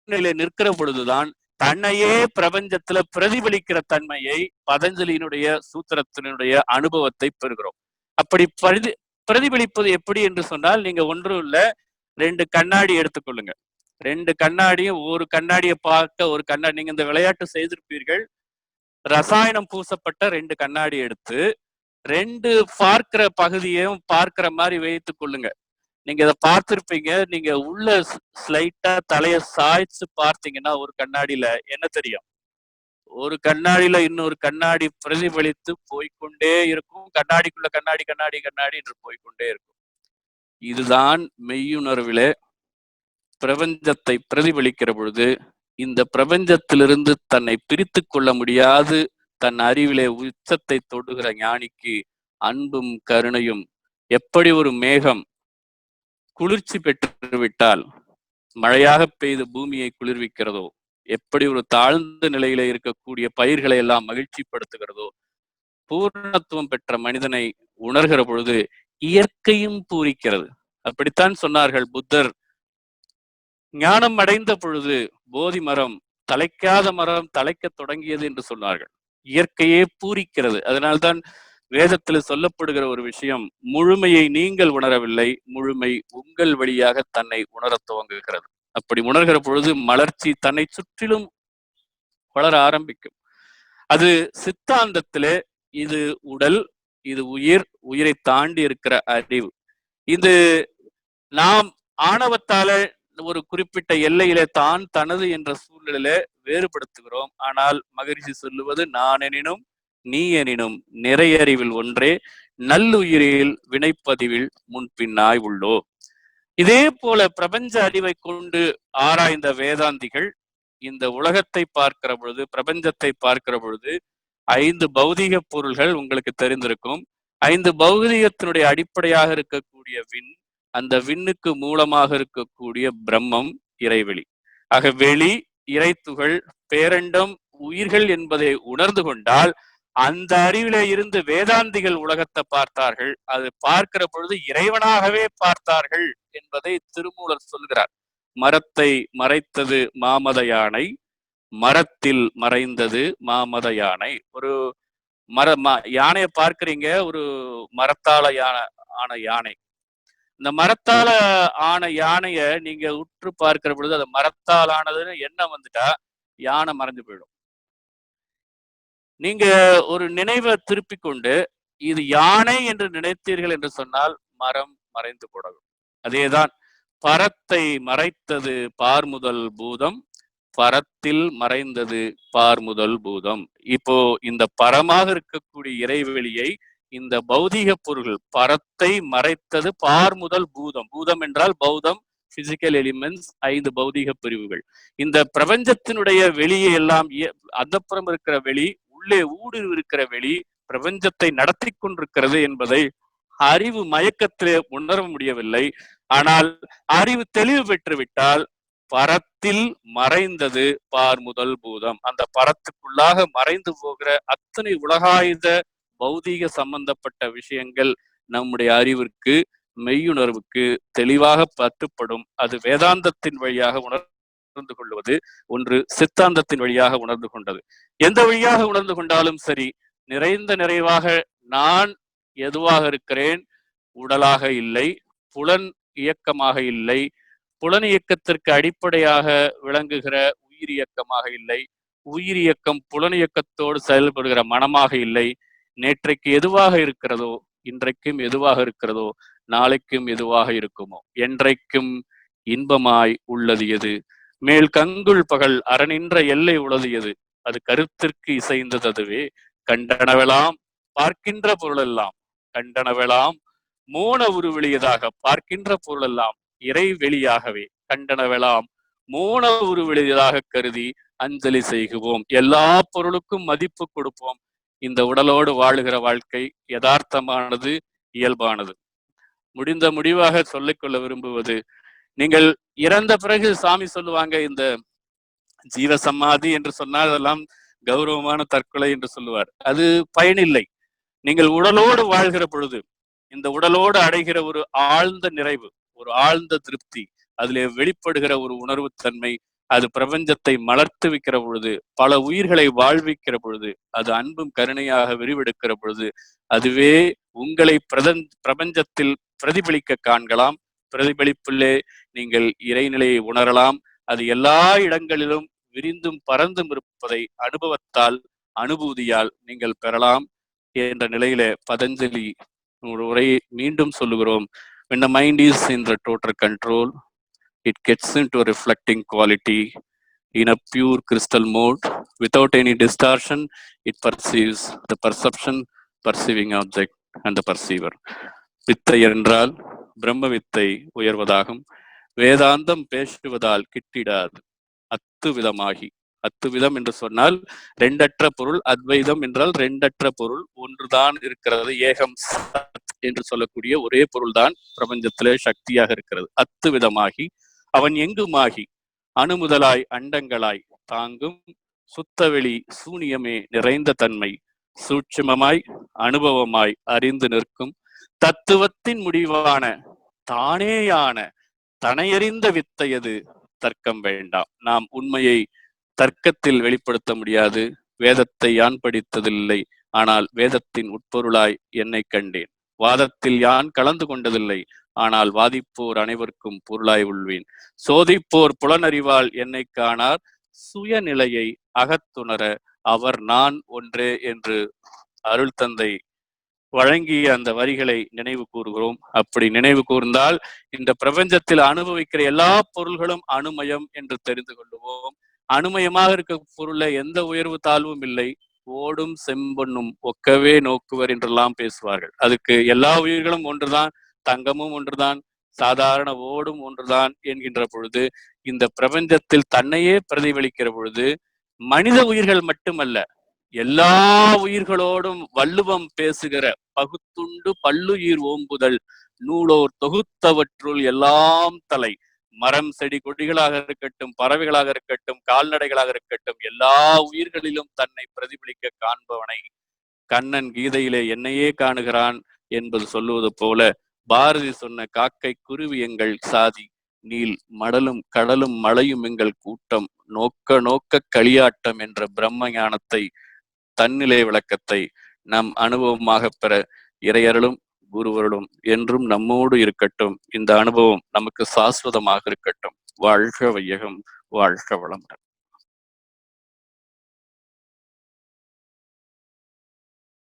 நிலை நிற்கிற பொழுதுதான் தன்னையே பிரபஞ்சத்துல பிரதிபலிக்கிற தன்மையை பதஞ்சலியினுடைய சூத்திரத்தினுடைய அனுபவத்தை பெறுகிறோம். அப்படி பிரதிபலிப்பது எப்படி என்று சொன்னால், நீங்க ஒன்றும் இல்ல, 2 கண்ணாடி எடுத்துக்கொள்ளுங்க. 2 கண்ணாடியும், ஒரு கண்ணாடியை பார்க்க ஒரு கண்ணாடி, நீங்க இந்த விளையாட்டு செய்திருப்பீர்கள். ரசாயனம் பூசப்பட்ட 2 கண்ணாடி எடுத்து 2 பார்க்கிற பகுதியையும் பார்க்கிற மாதிரி வைத்துக் கொள்ளுங்க. நீங்க இதை பார்த்திருப்பீங்க. நீங்க உள்ள ஸ்லைட்டா தலைய சாய்ச்சு பார்த்தீங்கன்னா ஒரு கண்ணாடியில என்ன தெரியும்? ஒரு கண்ணாடியில இன்னொரு கண்ணாடி பிரதிபலித்து போய்கொண்டே இருக்கும். கண்ணாடிக்குள்ள கண்ணாடி கண்ணாடி கண்ணாடி என்று போய்கொண்டே இருக்கும். இதுதான் மெய்யுணர்விலே பிரபஞ்சத்தை பிரதிபலிக்கிற பொழுது இந்த பிரபஞ்சத்திலிருந்து தன்னை பிரித்து கொள்ள முடியாது தன் அறிவிலே உச்சத்தை தொடுகிற ஞானிக்கு அன்பும் கருணையும், எப்படி ஒரு மேகம் குளிர்ச்சி பெற்று விட்டால் மழையாக பெய்து பூமியை குளிர்விக்கிறதோ, எப்படி ஒரு தாழ்ந்த நிலையில இருக்கக்கூடிய பயிர்களை எல்லாம் மகிழ்ச்சிப்படுத்துகிறதோ, பூர்ணத்துவம் பெற்ற மனிதனை உணர்கிற பொழுது இயற்கையும் பூரிக்கிறது. அப்படித்தான் சொன்னார்கள் புத்தர். ஞானம் அடைந்த பொழுது போதி மரம் தலைக்காத மரம் தலைக்க தொடங்கியது என்று சொன்னார்கள். இயற்கையே பூரிக்கிறது. அதனால்தான் வேதத்தில் சொல்லப்படுகிற ஒரு விஷயம், முழுமையை நீங்கள் உணரவில்லை, முழுமை உங்கள் வழியாக தன்னை உணர துவங்குகிறது. அப்படி உணர்கிற பொழுது மலர்ச்சி தன்னை சுற்றிலும் வளர ஆரம்பிக்கும். அது சித்தாந்தத்திலே இது உடல், இது உயிர், உயிரை தாண்டி இருக்கிற அறிவு. இது நாம் ஆணவத்தால ஒரு குறிப்பிட்ட எல்லையிலே தான் தனது என்ற சூழ்நிலையில வேறுபடுத்துகிறோம். ஆனால் மகரிஷி சொல்லுவது, நான் எனினும் நீ எனினும் நிறையறிவில் ஒன்றே, நல்லுயிரில் வினைப்பதிவில் முன்பின்னாய் உள்ளோ. இதே போல பிரபஞ்ச அறிவை கொண்டு ஆராய்ந்த வேதாந்திகள் இந்த உலகத்தை பார்க்கிற பொழுது, பிரபஞ்சத்தை பார்க்கிற பொழுது 5 பௌதிக பொருள்கள் உங்களுக்கு தெரிந்திருக்கும். 5 பௌதிகத்தினுடைய அடிப்படையாக இருக்கக்கூடிய விண், அந்த விண்ணுக்கு மூலமாக இருக்கக்கூடிய பிரம்மம், இறைவெளி. ஆக வெளி, இறைத்துகள், பேரண்டம், உயிர்கள் என்பதை உணர்ந்து கொண்டால் அந்த அறிவிலே இருந்து வேதாந்திகள் உலகத்தை பார்த்தார்கள். அது பார்க்கிற பொழுது இறைவனாகவே பார்த்தார்கள் என்பதை திருமூலர் சொல்கிறார். மரத்தை மறைத்தது மாமத யானை, மரத்தில் மறைந்தது மாமத யானை. ஒரு யானையை பார்க்கிறீங்க, ஒரு மரத்தால ஆன யானை. இந்த மரத்தால ஆன யானைய நீங்க உற்று பார்க்கிற பொழுது அது மரத்தால் ஆனதுன்னு எண்ணம் வந்துட்டா யானை மறைஞ்சு போயிடும். நீங்க ஒரு நினைவை திருப்பி கொண்டு இது யானை என்று நினைத்தீர்கள் என்று சொன்னால் மரம் மறைந்து போடும். அதேதான் பரத்தை மறைத்தது பார்முதல் பூதம், பரத்தில் மறைந்தது பார்முதல் பூதம். இப்போ இந்த பரமாக இருக்கக்கூடிய இறைவெளியை இந்த பௌதிக பொருள்கள் பரத்தை மறைத்தது பார்முதல் பூதம். பூதம் என்றால் பௌதம், பிசிக்கல் எலிமெண்ட்ஸ், 5 பௌதிக பிரிவுகள். இந்த பிரபஞ்சத்தினுடைய வெளியே எல்லாம் அந்தப்புறம் இருக்கிற வெளி, உள்ளே ஊடுருவி இருக்கிற வெளி பிரபஞ்சத்தை நடத்தி கொண்டிருக்கிறது என்பதை அறிவு மயக்கத்திலே உணர முடியவில்லை. ஆனால் அறிவு தெளிவு பெற்று விட்டால் பரத்தில் மறைந்தது பார் முதல் பூதம். அந்த பரத்துக்குள்ளாக மறைந்து போகிற அத்தனை உலகாயுத பௌதீக சம்பந்தப்பட்ட விஷயங்கள் நம்முடைய அறிவிற்கு, மெய்யுணர்வுக்கு தெளிவாக பற்றுப்படும். அது வேதாந்தத்தின் வழியாக உணர்ந்து கொள்வது ஒன்று, சித்தாந்தத்தின் வழியாக உணர்ந்து கொண்டது. எந்த வழியாக உணர்ந்து கொண்டாலும் சரி, நிறைந்த நிறைவாக நான் எதுவாக இருக்கிறேன்? உடலாக இல்லை, புலன் இயக்கமாக இல்லை, புலன் இயக்கத்திற்கு அடிப்படையாக விளங்குகிற உயிர் இயக்கமாக இல்லை, உயிர் இயக்கம் புலன் இயக்கத்தோடு செயல்படுகிற மனமாக இல்லை. நேற்றைக்கு எதுவாக இருக்கிறதோ, இன்றைக்கும் எதுவாக இருக்கிறதோ, நாளைக்கும் எதுவாக இருக்குமோ, என்றைக்கும் இன்பமாய் உள்ளது எது? மேல் கங்குள் பகல் அரணின்ற எல்லை உளது எது? அது கருத்திற்கு இசைந்தது அதுவே. கண்டனவெல்லாம் பார்க்கின்ற பொருளெல்லாம், கண்டனவெல்லாம் மோன உருவெளியதாக பார்க்கின்ற பொருளெல்லாம் இறை வெளியாகவே கண்டனவெல்லாம் மோன உருவெளியதாக கருதி அஞ்சலி செய்குவோம். எல்லா பொருளுக்கும் மதிப்பு கொடுப்போம். இந்த உடலோடு வாழுகிற வாழ்க்கை யதார்த்தமானது, இயல்பானது. முடிந்த முடிவாக சொல்லிக்கொள்ள விரும்புவது, நீங்கள் இறந்த பிறகு சாமி சொல்லுவாங்க, இந்த ஜீவசமாதி என்று சொன்னால் அதெல்லாம் கௌரவமான தற்கொலை என்று சொல்லுவார். அது பயனில்லை. நீங்கள் உடலோடு வாழ்கிற பொழுது, இந்த உடலோடு அடைகிற ஒரு ஆழ்ந்த நிறைவு, ஒரு ஆழ்ந்த திருப்தி, அதிலே வெளிப்படுகிற ஒரு உணர்வு தன்மை, அது பிரபஞ்சத்தை மலர்த்து வைக்கிற பொழுது, பல உயிர்களை வாழ்விக்கிற பொழுது, அது அன்பும் கருணையாக விரிவெடுக்கிற பொழுது, அதுவே உங்களை பிரபஞ்சத்தில் பிரதிபலிக்க காண்கலாம். பிரதிபலிப்பிலே நீங்கள் இறைநிலையை உணரலாம். அது எல்லா இடங்களிலும் விரிந்தும் பறந்தும் இருப்பதை அனுபவத்தால், அனுபூதியால் நீங்கள் பெறலாம் என்ற நிலையில பதஞ்சலி ஒரு உரையை மீண்டும் சொல்லுகிறோம். When the mind is in the total control, it gets into a reflecting quality in a pure crystal mode. Without any distortion, it perceives the perception, perceiving object and the perceiver. வித்தை என்றால் பிரம்ம வித்தை உயர்வதாகும். வேதாந்தம் பேசுவதால் கிட்டிடாது. அத்துவிதமாகி, அத்துவிதம் என்று சொன்னால் ரெண்டற்ற பொருள், அத்வைதம் என்றால் ரெண்டற்ற பொருள், ஒன்றுதான் இருக்கிறது, ஏகம் என்று சொல்லக்கூடிய ஒரே பொருள் தான் பிரபஞ்சத்திலே சக்தியாக இருக்கிறது. அத்துவிதமாகி அவன் எங்குமாகி அணுமுதலாய் அண்டங்களாய் தாங்கும் சுத்தவெளி சூனியமே நிறைந்த தன்மை, சூட்சுமமாய் அனுபவமாய் அறிந்து நிற்கும் தத்துவத்தின் முடிவான தானேயான தனையறிந்த வித்தையது தர்க்கம் வேண்டாம். நாம் உண்மையை தர்க்கத்தில் வெளிப்படுத்த முடியாது. வேதத்தை யான் படித்ததில்லை, ஆனால் வேதத்தின் உட்பொருளாய் என்னை கண்டேன். வாதத்தில் யான் கலந்து கொண்டதில்லை, ஆனால் வாதிப்போர் அனைவருக்கும் பொருளாய் உள்வேன். சோதிப்போர் புலனறிவால் என்னை காணார், சுயநிலையை அகத்துணர அவர் நான் ஒன்றே என்று அருள் தந்தை வழங்கிய அந்த வரிகளை நினைவு கூறுகிறோம். அப்படி நினைவு கூர்ந்தால் இந்த பிரபஞ்சத்தில் அனுபவிக்கிற எல்லா பொருள்களும் அணுமயம் என்று தெரிந்து கொள்ளுவோம். அணுமயமாக இருக்க பொருளை எந்த உயர்வு தாழ்வும் இல்லை. ஓடும் செம்பொன்னும் ஒக்கவே நோக்குவர் என்றெல்லாம் பேசுவார்கள். அதுக்கு எல்லா உயிர்களும் ஒன்றுதான், தங்கமும் ஒன்றுதான், சாதாரண ஓடும் ஒன்றுதான் என்கின்ற பொழுது, இந்த பிரபஞ்சத்தில் தன்னையே பிரதிபலிக்கிற பொழுது மனித உயிர்கள் மட்டுமல்ல, எல்லா உயிர்களோடும் வள்ளுவம் பேசுகிற பகுத்துண்டு பல்லுயிர் ஓம்புதல் நூலோர் தொகுத்தவற்றுள் எல்லாம் தலை, மரம் செடி கொடிகளாக இருக்கட்டும், பறவைகளாக இருக்கட்டும், கால்நடைகளாக இருக்கட்டும், எல்லா உயிர்களிலும் தன்னை பிரதிபலிக்க காண்பவனை கண்ணன் கீதையிலே என்னையே காணுகிறான் என்பது சொல்லுவது போல, பாரதி சொன்ன காக்கை குருவி எங்கள் சாதி, நீல் மடலும் கடலும் மழையும் எங்கள் கூட்டம், நோக்க நோக்க களியாட்டம் என்ற பிரம்ம ஞானத்தை, தன்னிலை விளக்கத்தை நம் அனுபவமாக பெற இறையருளும் குருவருளும் என்றும் நம்மோடு இருக்கட்டும். இந்த அனுபவம் நமக்கு சாஸ்வதமாக இருக்கட்டும். வாழ்க வையகம், வாழ்க வளமுடன்.